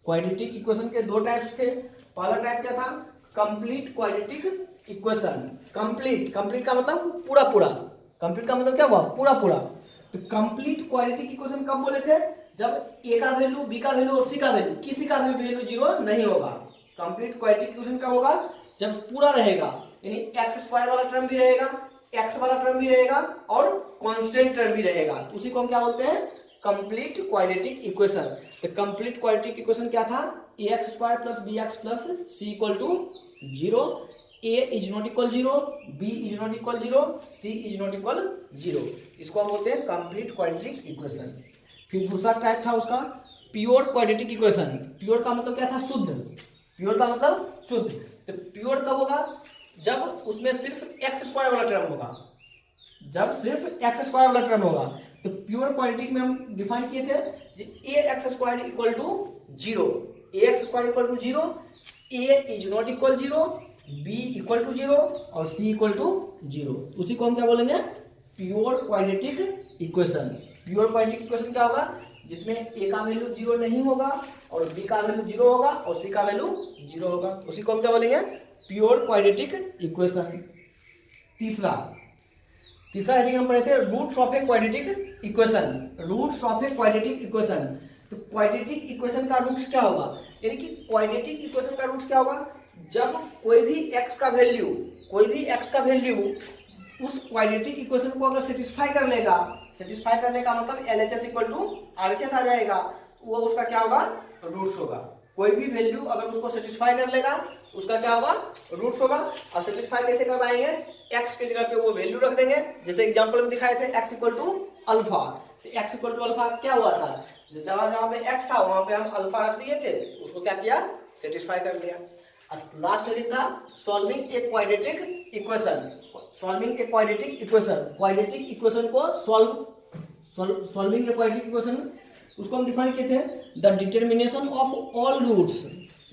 Quadratic equation के 2 टाइप्स थे। पहला टाइप क्या था, complete quadratic equation. Complete, complete का मतलब पूरा पूरा, कंप्लीट का मतलब क्या हुआ, पूरा पूरा। तो कंप्लीट क्वाड्रेटिक इक्वेशन कब बोले थे, जब ए का वैल्यू, बी का वैल्यू और सी का वैल्यू, किसी का भी वैल्यू जीरो नहीं होगा। कंप्लीट क्वाड्रेटिक इक्वेशन कब होगा, जब पूरा रहेगा, यानी एक्स स्क्वायर वाला टर्म भी रहेगा, एक्स वाला टर्म भी रहेगा और कांस्टेंट टर्म भी रहेगा, तो उसी को हम क्या बोलते हैं, कंप्लीट क्वाड्रेटिक इक्वेशन। तो कंप्लीट क्वाड्रेटिक इक्वेशन क्या था, a x square plus b x plus c equal to zero, a is not equal zero, b is not equal zero, c is not equal zero. इसको हम बोलते हैं complete quadratic equation. फिर दूसरा type था उसका प्योर क्वाड्रेटिक इक्वेशन। प्योर का मतलब क्या था, शुद्ध। प्योर का मतलब शुद्ध। तो प्योर कब होगा, जब उसमें सिर्फ एक्स स्क्वायर वाला टर्म होगा, जब सिर्फ एक्स स्क्वायर वाला टर्म होगा। तो प्योर क्वाड्रेटिक में हम डिफाइन किए थे a x square equal to zero, a x square equal to zero, a is not equal zero, b equal to zero और सी इक्वल टू जीरो। उसी को हम क्या बोलेंगे, pure quadratic equation. Pure quadratic equation क्या होगा, जिसमें ए का वैल्यू जीरो नहीं होगा और बी का वैल्यू जीरो होगा और सी का वैल्यू जीरो होगा, उसी को हम क्या बोलेंगे, प्योर क्वाड्रेटिक इक्वेशन। तीसरा हेडिंग हम पढ़े थे roots of a quadratic equation. Roots of a quadratic equation. तो क्वाड्रेटिक इक्वेशन का रूट्स क्या होगा, यानी कि क्वाड्रेटिक इक्वेशन का रूट्स क्या होगा, जब कोई भी x का वैल्यू उस क्वाड्रेटिक इक्वेशन को अगर सेटिस्फाई कर लेगा, सेटिस्फाई करने का मतलब LHS इक्वल टू RHS आ जाएगा, वो उसका क्या होगा, रूट्स होगा। कोई भी वैल्यू अगर उसको सेटिस्फाई कर लेगा, उसका क्या होगा, रूट्स होगा। और सेटिस्फाई कैसे करवाएंगे, x की जगह पे वो वैल्यू रख देंगे, जैसे एग्जांपल में दिखाए थे x इक्वल टू अल्फा। तो x इक्वल टू अल्फा क्या हुआ था, जहां पे x था वहां पे हम अल्फा रख दिए थे, तो उसको क्या किया, सेटिस्फाई कर लिया। लास्ट हेडिंग था solving a quadratic equation. Solving a quadratic equation, quadratic equation को सॉल्विंग ए क्वाड्रेटिक इक्वेशन, उसको हम डिफाइन किए थे the determination of all roots,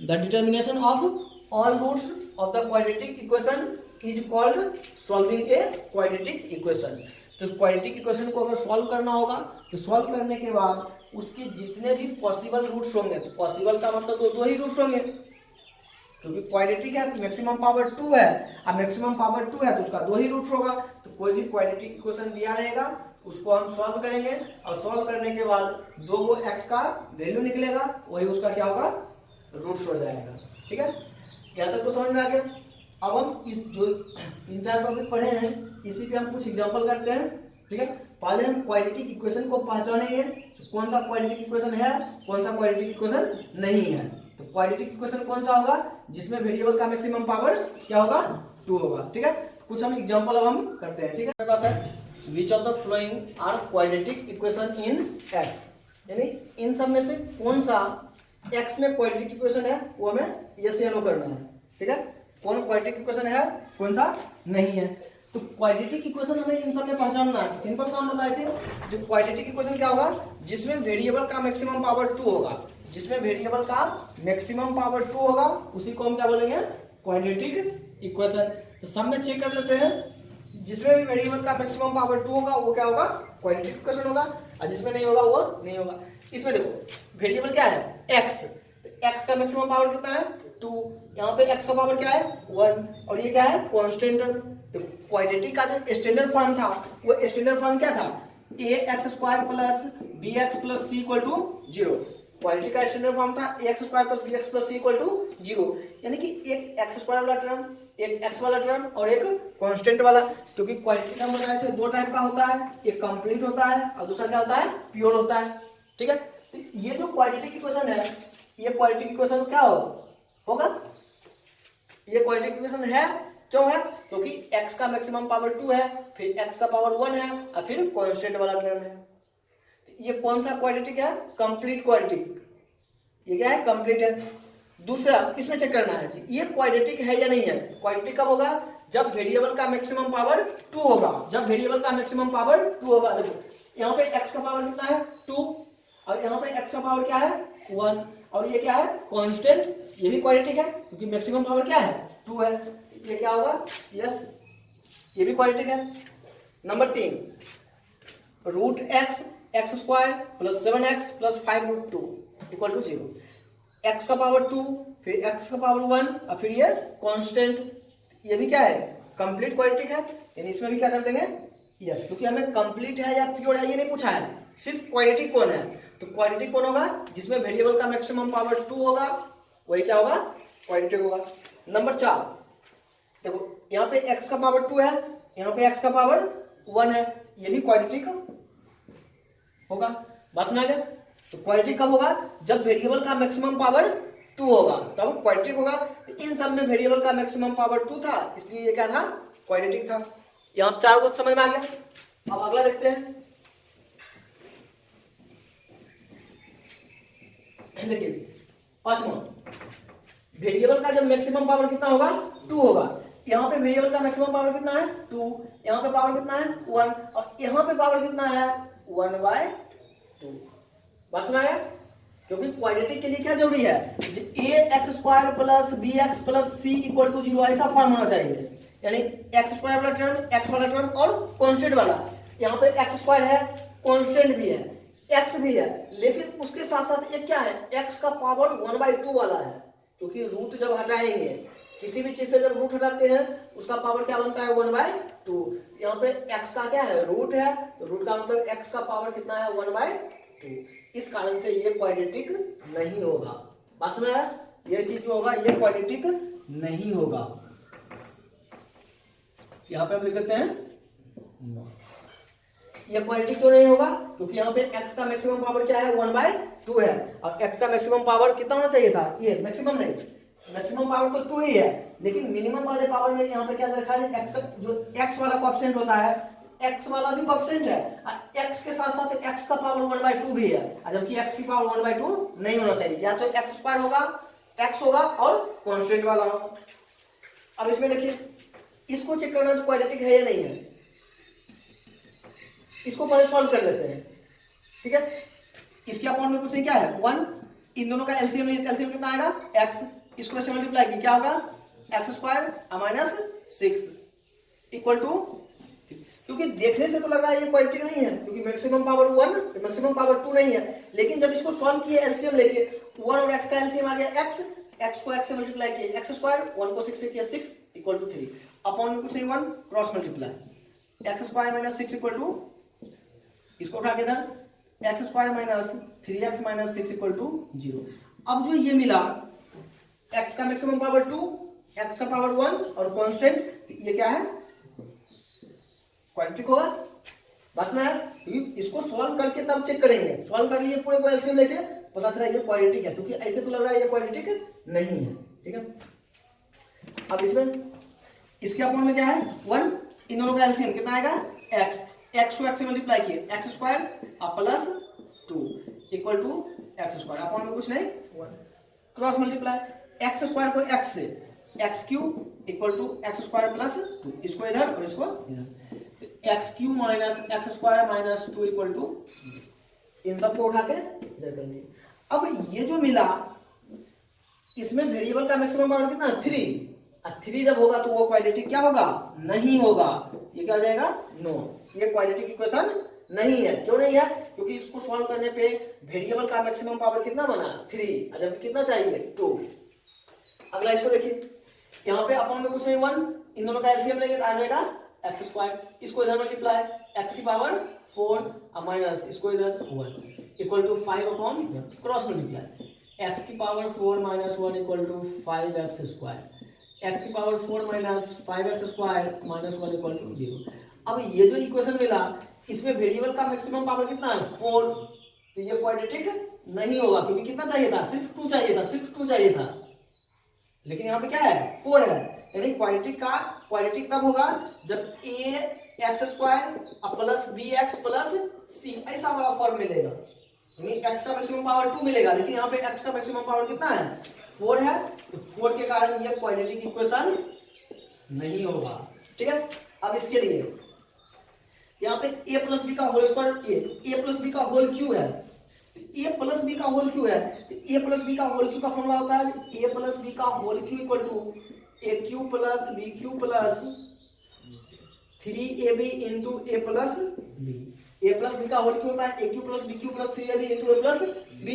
the determination of all roots of the quadratic equation is called solving a quadratic equation. तो इस quadratic equation को अगर solve करना होगा, तो सॉल्व करने के बाद उसके जितने भी पॉसिबल रूट्स होंगे, तो पॉसिबल का मतलब तो दो ही रूट्स होंगे, क्योंकि क्वाड्रेटिक है तो मैक्सिमम पावर 2 है, अब मैक्सिमम पावर 2 है तो उसका दो ही रूट्स होगा। तो कोई भी क्वाड्रेटिक इक्वेशन दिया रहेगा उसको हम सॉल्व करेंगे, और सॉल्व करने के बाद दो वो x का वैल्यू निकलेगा, वही उसका क्या होगा, रूट्स हो जाएगा। ठीक है, यहाँ तक तो समझ में आ गया। अब हम इस जो 3-4 टॉपिक पढ़े हैं, इसी पे हम कुछ एग्जांपल करते हैं। ठीक है, पहले हम क्वाड्रेटिक इक्वेशन को पहचानेंगे, कौन सा क्वाड्रेटिक इक्वेशन है, कौन सा क्वाड्रेटिक इक्वेशन नहीं है। तो क्वाड्रेटिक इक्वेशन कौन सा होगा, जिसमें वेरिएबल का मैक्सिमम पावर क्या होगा, 2 होगा। ठीक है, तो कुछ हम एग्जांपल अब हम करते हैं। ठीक है, मेरे पास है which of the following are quadratic equation in x, यानी इन सब में से कौन सा एक्स में क्वाड्रेटिक इक्वेशन है, वो हमें यस या नो करना है। ठीक है, कौन क्वाड्रेटिक इक्वेशन है, कौन सा नहीं है। तो क्वाड्रेटिक इक्वेशन हमें इन सब में पहचानना है। सिंपल सा हम बताए थे, जो क्वाड्रेटिक इक्वेशन क्या होगा, जिसमें वेरिएबल का मैक्सिमम पावर 2 होगा, जिसमें वेरिएबल का मैक्सिमम पावर 2 होगा, उसी को हम क्या बोलेंगे, क्वाड्रेटिक इक्वेशन। तो सब में चेक कर लेते हैं, जिसमें भी वेरिएबल का मैक्सिमम पावर 2 होगा वो क्या होगा, क्वाड्रेटिक इक्वेशन होगा, और जिसमें नहीं होगा वो नहीं होगा। इसमें देखो वेरिएबल क्या है, x, x का मैक्सिमम पावर कितना है, 2, यहाँ पे x का पावर क्या है, 1, और ये क्या है, कांस्टेंट। तो क्वाड्रेटिक का जो स्टैंडर्ड फॉर्म था, वो स्टैंडर्ड फॉर्म क्या था, ax square plus bx plus c equal to 0। Quadratic का स्टैंडर्ड फॉर्म था ax square plus bx plus c equal to 0, यानी कि एक x स्क्वायर वाला टर्म, एक x वाला टर्म और एक कांस्टेंट वाला। क्योंकि क्वाड्रेटिक हम बताए थे 2 टाइप का होता है, एक कंप्लीट होता है और दूसरा क्या होता है, प्योर होता है। ठीक है, तो ये जो क्वाड्रेटिक इक्वेशन है, ये क्वाड्रेटिक इक्वेशन क्या होगा, ये क्वाड्रेटिक इक्वेशन है, क्यों है, क्योंकि x का मैक्सिमम पावर 2 है, फिर x का पावर 1 है और फिर कांस्टेंट वाला टर्म है। तो ये कौन सा क्वाड्रेटिक है, कंप्लीट क्वाड्रेटिक, ये क्या है, कंप्लीट है। दूसरा इसमें चेक करना है जी, ये क्वाड्रेटिक है या नहीं है। क्वाड्रेटिक कब होगा, जब वेरिएबल का मैक्सिमम पावर 2 होगा, जब वेरिएबल का मैक्सिमम पावर 2 होगा। देखो यहाँ पे x का पावर कितना है, 2, और यहाँ पे x का पावर क्या है, 1, और ये क्या है, कांस्टेंट, ये भी क्वाड्रेटिक है क्योंकि मैक्सिमम पावर क्या है, 2 है। ये क्या होगा, यस, ये भी क्वाड्रेटिक है। Number 3, root x square plus 7x plus 5 root 2 equal to 0। x का पावर 2, फिर x का पावर 1 और फिर ये कांस्टेंट, ये भी क्या है कंप्लीट क्वाड्रेटिक है, यानी इसमें भी क्या कर देंगे यस, क्योंकि हमें कंप्लीट है या प्योर है ये नहीं पूछा है, सिर्फ क्वाड्रेटिक कौन है, तो क्वाड्रेटिक कौन होगा जिसमें वेरिएबल का मैक्सिमम पावर 2 होगा, वही क्या होगा क्वाड्रेटिक होगा। नंबर 4 देखो, यहाँ पे x का पावर 2 है, यहाँ पे x का पावर 1 है, ये भी क्वाड्रेटिक होगा। बस में आ गया, तो क्वाड्रेटिक कब होगा जब वेरिएबल का मैक्सिमम पावर 2 होगा, तब क्वाड्रेटिक होगा। तो इन सब में वेरिएबल का मैक्सिमम पावर 2 था, इसलिए ये क्या था क्वाड्रेटिक था। यहाँ 4 को समझ में आ गया। अब अगला देखते हैं, देखिए 5वां, वेरिएबल का जब मैक्सिमम पावर कितना होगा 2 होगा, यहाँ पे वेरिएबल का मैक्सिमम पावर कितना है 2, यहाँ पे पावर कितना है 1 और यहाँ पे पावर कितना है 1/2। बस में आया, क्योंकि क्वाड्रेटिक के लिए क्या जरूरी है ax² plus bx plus c equal to 0, ऐसा फॉर्म होना चाहिए, यानी x² वाला टर्म, x वाला टर्म और कांस्टेंट वाला। यहाँ पे x² है, कांस्टेंट भी है, x भी है, लेकिन उसके साथ साथ ये क्या है x का पावर 1/2 वाला है, क्योंकि रूट जब हटाएंगे किसी भी चीज से, जब रूट हटाते हैं उसका पावर क्या बनता है 1/2। यहाँ पे x का क्या है रूट है, तो रूट का मतलब x का पावर कितना है 1/2, इस कारण से ये क्वाड्रेटिक नहीं होगा। बस में ये चीज जो होगा ये क्वाड्रेटिक नहीं होगा। यहाँ पे हम लिख देते हैं ये क्वाड्रेटिक क्यों नहीं होगा, क्योंकि यहाँ पे x का मैक्सिमम पावर क्या है 1/2 है, और x का मैक्सिमम पावर कितना होना चाहिए था, ये मैक्सिमम नहीं, मैक्सिमम पावर तो 2 ही है, लेकिन मिनिमम वाले पावर में यहाँ पे क्या रखा है x का, जो x वाला कोएफिशिएंट होता है, x वाला भी कोएफिशिएंट है, x के साथ साथ x का पावर 1/2 भी है, जबकि x की पावर 1/2 नहीं होना चाहिए, या तो x² होगा, x होगा और कांस्टेंट वाला होगा। अब इसमें देखिए, इसको चेक करना जो क्वाड्रेटिक है या नहीं है, इसको पहले सॉल्व कर लेते हैं, ठीक है। इसके अपॉन में कुछ नहीं, क्या है 1, इन दोनों का एलसीएम, एलसीएम कितना आएगा x, इसको ऐसे मल्टीप्लाई किया क्या होगा x² माइनस 6 इक्वल टू, क्योंकि देखने से तो लग रहा है ये क्वाड्रेटिक नहीं है, क्योंकि मैक्सिमम पावर 1 मैक्सिमम पावर 2 नहीं है, लेकिन जब इसको सॉल्व किए एलसीएम लेके 1 और x का एलसीएम आ गया x को x से मल्टीप्लाई किए x², 1 को 6 से किया 6 इक्वल टू 3, अपॉन में कुछ नहीं 1, cross multiply x² minus 6 equal to, इसको उठा के इधर x² minus 3x minus 6 equal to 0। अब जो ये मिला x का मैक्सिमम पावर 2, x का पावर 1 और कांस्टेंट, ये क्या है क्वाड्रेटिक होगा। बस में इसको सॉल्व करके तब चेक करेंगे, सॉल्व कर लिए पूरे को एलसीएम लेके, पता चला ये क्वाड्रेटिक है, क्योंकि ऐसे तो लग रहा है ये क्वाड्रेटिक नहीं है, ठीक है। अब इसमें इसके अपॉन में क्या है 1, इन दोनों का एलसीएम कितना आएगा x, x को x से मल्टीप्लाई किए x² plus 2 equal to x², upon में कुछ नहीं 1, क्रॉस मल्टीप्लाई x² को x से x³ equal to x² plus 2, इसको इधर और इसको इधर, x³ minus x² minus 2 equal to, इन सबको उठा के इधर कर दिए। अब ये जो मिला इसमें वेरिएबल का मैक्सिमम पावर कितना 3, 3 जब होगा तो वो क्वाड्रेटिक क्या होगा नहीं होगा, ये क्या हो जाएगा नो, ये क्वाड्रेटिक इक्वेशन नहीं है। क्यों नहीं है, क्योंकि इसको सॉल्व करने पे वेरिएबल का मैक्सिमम पावर कितना बना 3, जब कितना चाहिए 2। अगला इसको देखिए, यहाँ पे अपॉन में कुछ नहीं 1, इन दोनों का एलसीएम लेंगे तो आ जाएगा x², इसको इधर मल्टीप्लाई x की पावर 4 माइनस इसको इधर 1 equal to 5 upon cross multiply x की power 4 minus 1 equal to 5x², x की power 4 minus 5x² minus 1 equal to 0। अब ये जो इक्वेशन मिला इसमें वेरिएबल का मैक्सिमम पावर कितना है 4, तो ये क्वाड्रेटिक नहीं होगा, क्योंकि कितना चाहिए था सिर्फ 2 चाहिए था, सिर्फ 2 चाहिए था, लेकिन यहाँ पे क्या है 4 है, यानी क्वाड्रेटिक तब होगा जब ax² plus bx plus c ऐसा वाला फॉर्म मिलेगा, यानी x का मैक्सिमम पावर 2 मिलेगा, लेकिन यहाँ पे x का मैक्सिमम पावर कितना है 4 है, तो 4 के कारण ये क्वाड्रेटिक इक्वेशन नहीं होगा, ठीक है। अब इसके लिए यहाँ पे a प्लस बी का whole square, a plus B का होल क्यू है, a प्लस बी का होल क्यू है, a प्लस बी का होल क्यू का फॉर्मूला होता है a प्लस बी का whole cube equal to a³ plus b³ plus 3ab into a plus b। a plus B का whole cube होता है a³ plus b³ plus 3ab into a plus b।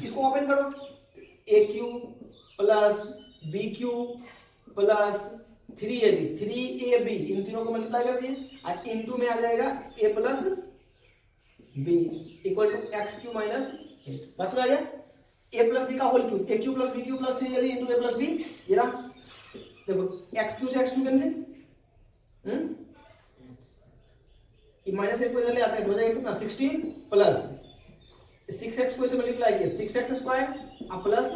इसको open करो, a³ plus B cube plus 3ab, 3ab इन तीनों को multiply कर दिए और इनटू में आ जाएगा a plus b equal to x cube minus 8। बस में आ गया a प्लस बी का whole cube, a cube plus B cube plus 3ab into a plus b. ये रहा, देखो एक्स क्यू से एक्स क्यू कैंसिल, माइनस 8 को इधर ले आते हैं, हो जाएगा कितना 16 प्लस 6x को इसे मल्टीप्लाई किया 6x square plus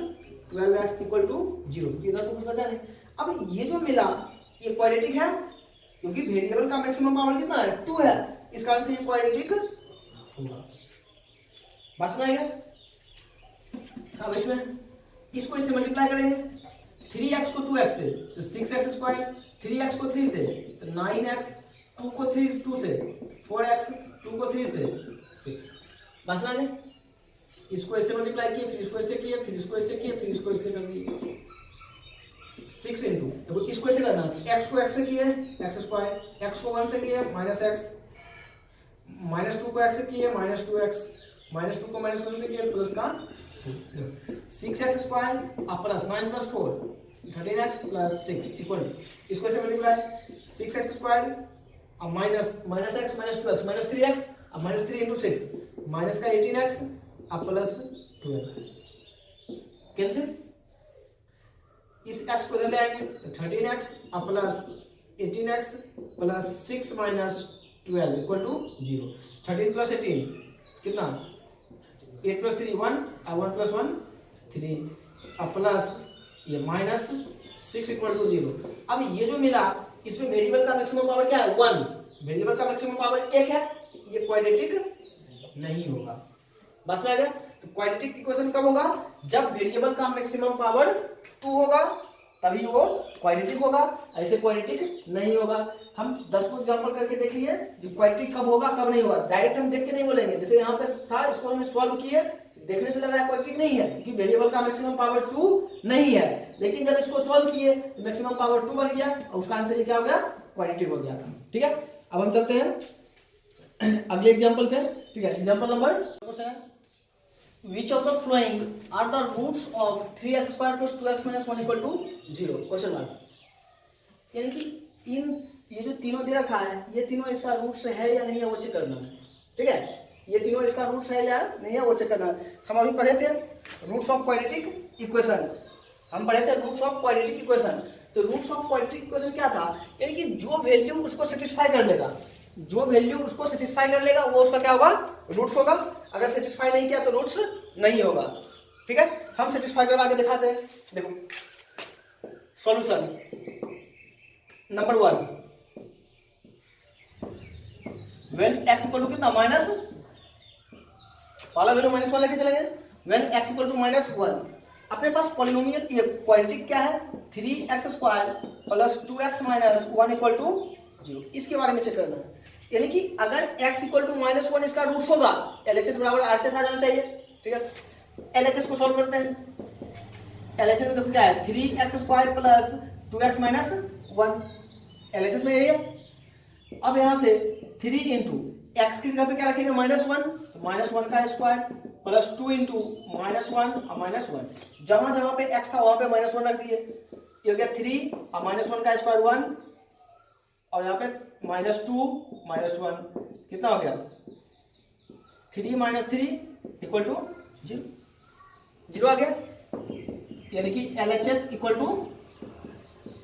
12x equal to 0, इधर तो कुछ बचा नहीं। अब ये जो मिला ये क्वाड्रेटिक है क्योंकि वेरिएबल का मैक्सिमम पावर कितना है 2 है, इस कारण से ये क्वाड्रेटिक होगा। बस में आएगा। अब इसमें इसको इससे मल्टीप्लाई करेंगे, 3x को 2x से तो 6x स्क्वायर, 3x को 3 से तो 9x, 2 को 2 से 4x, 2 को 3 से 6। बस में आएगा। इसको इससे मल्टीप्लाई किए, फिर इसको इससे किए, फिर इसको इससे किए, फिर इसको इससे कर दिए 6 इंटू, देखो इसको ऐसे करना है, x को x से किए x स्क्वायर, x को 1 से किए माइनस x, माइनस 2 को x से किए माइनस 2x, माइनस 2 को माइनस 1 से किए प्लस का 6x square plus 9 plus 4 13x plus 6 equal, इसको ऐसे मल्टीप्लाई 6x स्क्वायर अब minus minus x minus 2x minus 3x अब माइनस 3 इंटू 6 माइनस का 18x अब प्लस 12 कैंसिल, इस x को इधर ले आएंगे तो 13x अब plus 18x plus 6 minus 12 equal to 0। 13 plus 18 कितना 8 प्लस 3 1 और 1 प्लस 1 3 अब प्लस ये माइनस 6 इक्वल टू 0। अब ये जो मिला इसमें वेरिएबल का मैक्सिमम पावर क्या है 1, वेरिएबल का मैक्सिमम पावर 1 है, ये क्वाड्रेटिक नहीं होगा। बस में आ गया। तो क्वाड्रेटिक इक्वेशन कब होगा जब वेरिएबल का मैक्सिमम पावर 2 होगा तभी वो क्वाड्रेटिक होगा, ऐसे क्वाड्रेटिक नहीं होगा। हम 10 को एग्जांपल करके देख लिए जो क्वाड्रेटिक कब होगा कब नहीं होगा, डायरेक्ट हम देख के नहीं बोलेंगे। जैसे यहाँ पे था इसको हमने सॉल्व किए, देखने से लग रहा है क्वाड्रेटिक नहीं है क्योंकि वेरिएबल का मैक्सिमम पावर 2 नहीं है, लेकिन जब इसको सॉल्व किए मैक्सिमम पावर 2 बन गया और उसका आंसर ये क्या हो गया क्वाड्रेटिक हो गया। ठीक है, अब हम चलते हैं अगले एग्जाम्पल पे। ठीक है, example number Which of the following are the roots of 3x square plus 2x minus 1 equal to 0? Question mark. यानी कि इन ये जो तीनों दे रखा है ये तीनों इसका रूट्स है या नहीं है वो चेक करना है। ठीक है, ये तीनों इसका रूट्स है या नहीं है वो चेक करना है। हम अभी पढ़े थे रूट्स ऑफ क्वाड्रेटिक इक्वेशन, हम पढ़े थे रूट्स ऑफ क्वाड्रेटिक इक्वेशन। तो रूट्स ऑफ क्वाड्रेटिक इक्वेशन क्या था, यानी कि जो वैल्यू उसको सेटिस्फाई कर लेगा, जो वैल्यू उसको सेटिस्फाई कर लेगा वो उसका क्या होगा रूट्स होगा, अगर सेटिस्फाई नहीं किया तो रूट्स नहीं होगा। ठीक है, हम सेटिस्फाई करवा के दिखाते हैं। देखो solution number 1, when x equal to कितना माइनस, पहला वैल्यू -1 लेके चलेंगे, व्हेन x इक्वल टू -1 अपने पास पॉलिनोमियल ये क्वाड्रेटिक क्या है 3x square plus 2x minus 1 equal to 0, इसके बारे में चेक करना है। यानी कि अगर x इक्वल टू -1 इसका रूट्स होगा LHS बराबर RHS आ जाना चाहिए। ठीक है, LHS को सॉल्व करते हैं। LHS में देखो क्या है 3x square plus 2x minus 1, LHS में यही है। अब यहां से 3 इंटू एक्स की जगह पे क्या रखेंगे -1, -1 का स्क्वायर प्लस 2 इंटू -1 और -1, जहां जहां पे x था वहां पे -1 रख दिए, ये हो गया 3 और -1 का स्क्वायर 1 और यहाँ पे -2 -1 कितना हो गया 3 - 3 इक्वल टू 0 आ गया। यानी कि LHS इक्वल टू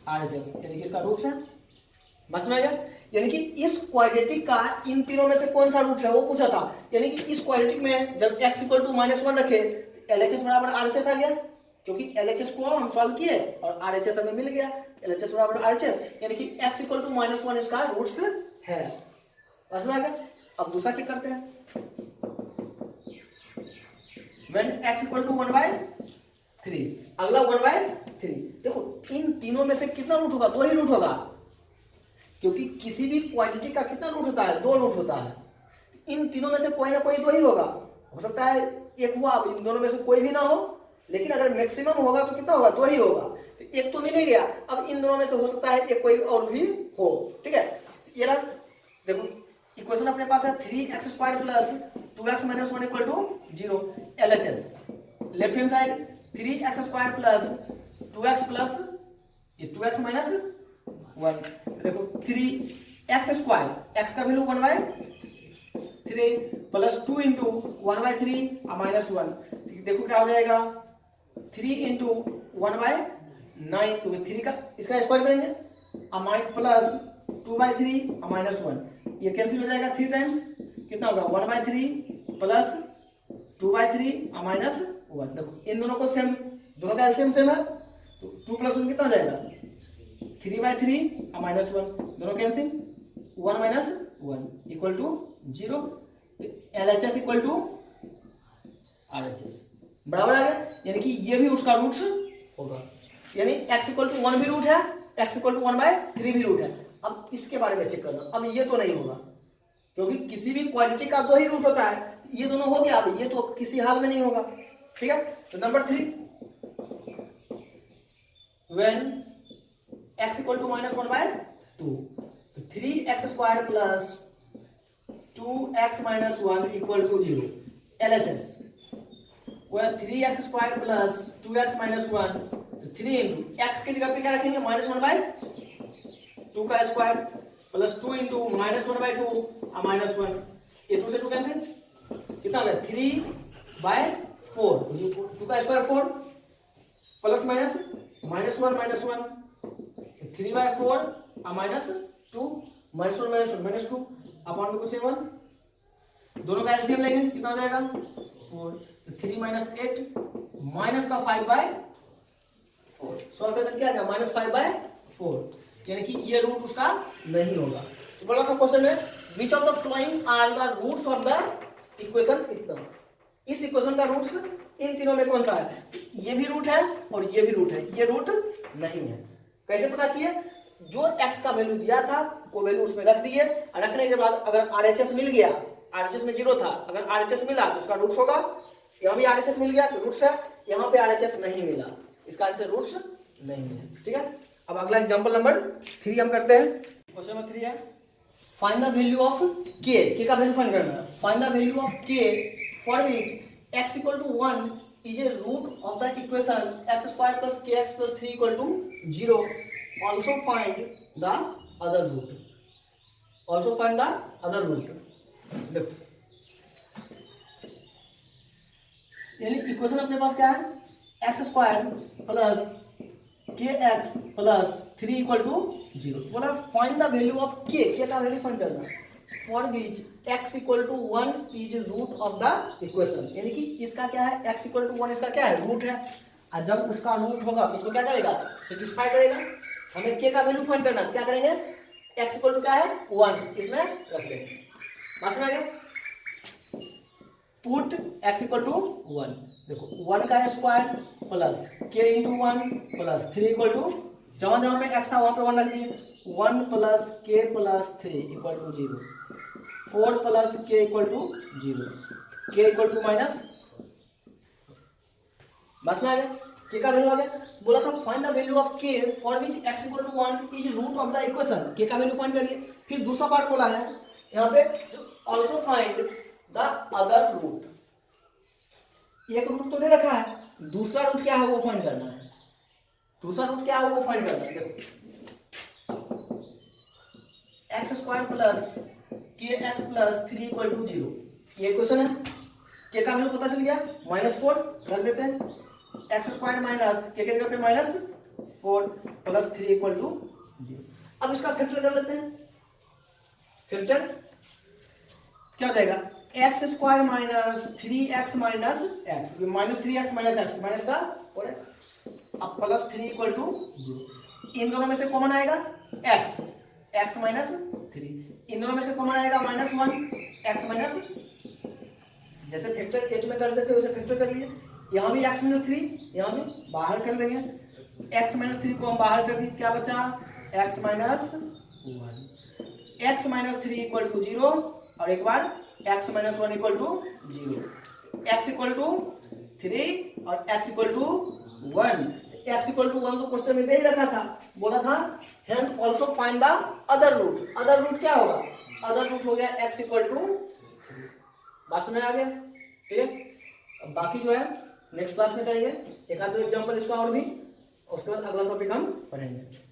RHS, यानी कि इसका रूट्स है। बस में आ गया। यानी कि इस क्वाड्रेटिक का इन तीनों में से कौन सा रूट्स है वो पूछा था। यानी कि इस क्वाड्रेटिक में जब x इक्वल टू -1 रखे LHS बराबर RHS आ गया, क्योंकि LHS को हम सॉल्व किए और RHS हमें मिल गया, LHS बराबर RHS, यानी कि x इक्वल टू -1 इसका रूट्स है। बस में आ गया। अब दूसरा चेक करते हैं, when x इक्वल टू 1/3, अगला 1/3। देखो इन तीनों में से कितना रूट होगा, 2 ही रूट होगा, क्योंकि किसी भी क्वाड्रेटिक का कितना रूट होता है 2 रूट होता है। इन तीनों में से कोई ना कोई 2 ही होगा, हो सकता है एक हुआ, इन दोनों में से कोई भी ना हो, लेकिन अगर मैक्सिमम होगा तो कितना होगा 2 ही होगा। तो एक तो मिल ही गया, अब इन दोनों में से हो सकता है एक कोई और भी हो। ठीक है, ये रहा। देखो इक्वेशन अपने पास है 3x square plus 2x minus 1 equal to 0, LHS left hand side 3x square plus 2x plus ये 2x माइनस 1, देखो 3x² x का वैल्यू 1/3 प्लस 2 इंटू 1/3 माइनस 1, देखो क्या हो जाएगा 3 इंटू 1/9, तो 3 का इसका स्क्वायर करेंगे प्लस 2/3 माइनस 1, ये कैंसिल हो जाएगा 3 टाइम्स, कितना होगा 1/3 प्लस 2/3 माइनस 1। देखो इन दोनों को सेम, दोनों का एलसीएम सेम है, तो 2 प्लस 1 कितना हो जाएगा 3/3 माइनस 1, दोनों cancel 1 minus 1 equal to 0, LHS equal to RHS बराबर आ गया, यानी कि ये भी उसका रूट होगा, यानी x इक्वल टू 1 भी रूट है, x इक्वल टू 1/3 भी रूट है। अब इसके बारे में चेक करना, अब ये तो नहीं होगा क्योंकि किसी भी क्वांटिटी का 2 ही रूट होता है, ये दोनों हो गया, अब ये तो किसी हाल में नहीं होगा, ठीक है। तो number 3 when x equal to -1/2, तो 3x² plus 2x minus 1 equal to 0, LHS where 3x² plus 2x minus 1, तो 3 इंटू x की जगह पे क्या रखेंगे -1/2 का स्क्वायर प्लस 2 इंटू -1/2 माइनस 1, ये 2 से 2 कैंसिल, कितना हो गया 3/4, 2 का square 4 plus minus -1 minus 1, 3/4 minus 2 -1 -2 upon में कुछ 1, दोनों का एलसीएम लेंगे कितना हो जाएगा 4, तो 3 माइनस 8 माइनस का 5/4, सॉल्व करके क्या आ गया -5/4, यानी कि ये रूट उसका नहीं होगा। तो बोला था क्वेश्चन में which of the following are the roots of the equation इतना, इस इक्वेशन का रूट्स इन तीनों में कौन सा है, ये भी रूट है और ये भी रूट है, ये रूट नहीं है। कैसे पता किए, जो x का वैल्यू दिया था वो वैल्यू उसमें रख दिए, रखने के बाद अगर RHS मिल गया, RHS में 0 था, अगर RHS मिला तो उसका रूट्स होगा, यहाँ भी RHS मिल गया तो रूट्स है, यहाँ पे RHS नहीं मिला, इसका आंसर रूट्स नहीं है, ठीक है। अब अगला एग्जांपल नंबर 3 हम करते हैं। क्वेश्चन नंबर 3 है find the value of k का वैल्यू फाइंड करना है, find the value of k for which x equal to 1 is a root of the equation x² plus kx plus 3 equal to 0, also find the other root, also find the other root। देखो यानी equation अपने पास क्या है x² plus kx plus 3 equal to 0, बोला find the value of k का value find करना, for which x equal to 1 is root of the equation, यानी कि इसका क्या है x इक्वल टू 1, इसका क्या है रूट है, और जब उसका रूट होगा तो उसको क्या करेगा सेटिस्फाई करेगा। हमें k का वैल्यू फाइंड करना, क्या करेंगे x इक्वल टू क्या है 1, इसमें रख देंगे, समझ में आ गया, पुट x इक्वल टू 1, देखो 1 का square plus k into 1 plus 3 equal to, जहां जहां में x था वहां पे 1 रख दिए, 1 plus k plus 3 equal to 0, 4 plus k equal to 0, k equal to minus, बस में आ गया k का वैल्यू आ गया। बोला था find the value of k for which x equal to 1 is root of the equation, k का value find कर लिए। फिर दूसरा पार्ट बोला है यहाँ पे also find the other root, एक रूट तो दे रखा है, दूसरा रूट क्या है वो फाइंड करना है, दूसरा रूट क्या है वो फाइंड करना है। देखो x² plus kx plus 3 equal to 0, ये क्वेश्चन है, k का वैल्यू पता चल गया -4 रख देते हैं, x² माइनस k के जगह पे -4 प्लस 3 इक्वल टू 0। अब इसका फैक्टर कर लेते हैं, फैक्टर क्या हो जाएगा x² minus 3x minus x, -3x minus x minus का 4x, अब प्लस 3 इक्वल टू 0, इन दोनों में से कॉमन आएगा x माइनस 3, इन दोनों में से कॉमन आएगा -1 x माइनस, जैसे फैक्टर 8 में कर देते वैसे फैक्टर कर लिए, यहाँ भी x माइनस 3, यहाँ भी बाहर कर देंगे, x माइनस 3 को हम बाहर कर दिए, क्या बचा x minus 1, x minus 3 equal to 0, और एक बार x minus 1 equal to 0, x equal to 3 और x equal to 1, x equal to 1 तो क्वेश्चन में दे ही रखा था, बोला था hence also find the other root, other root क्या होगा, अदर रूट हो गया x इक्वल टू, बात में आ गया, ठीक है। अब बाकी जो है नेक्स्ट क्लास में करेंगे, एक आध दो एग्जांपल इसका और भी, उसके बाद अगला टॉपिक हम पढ़ेंगे।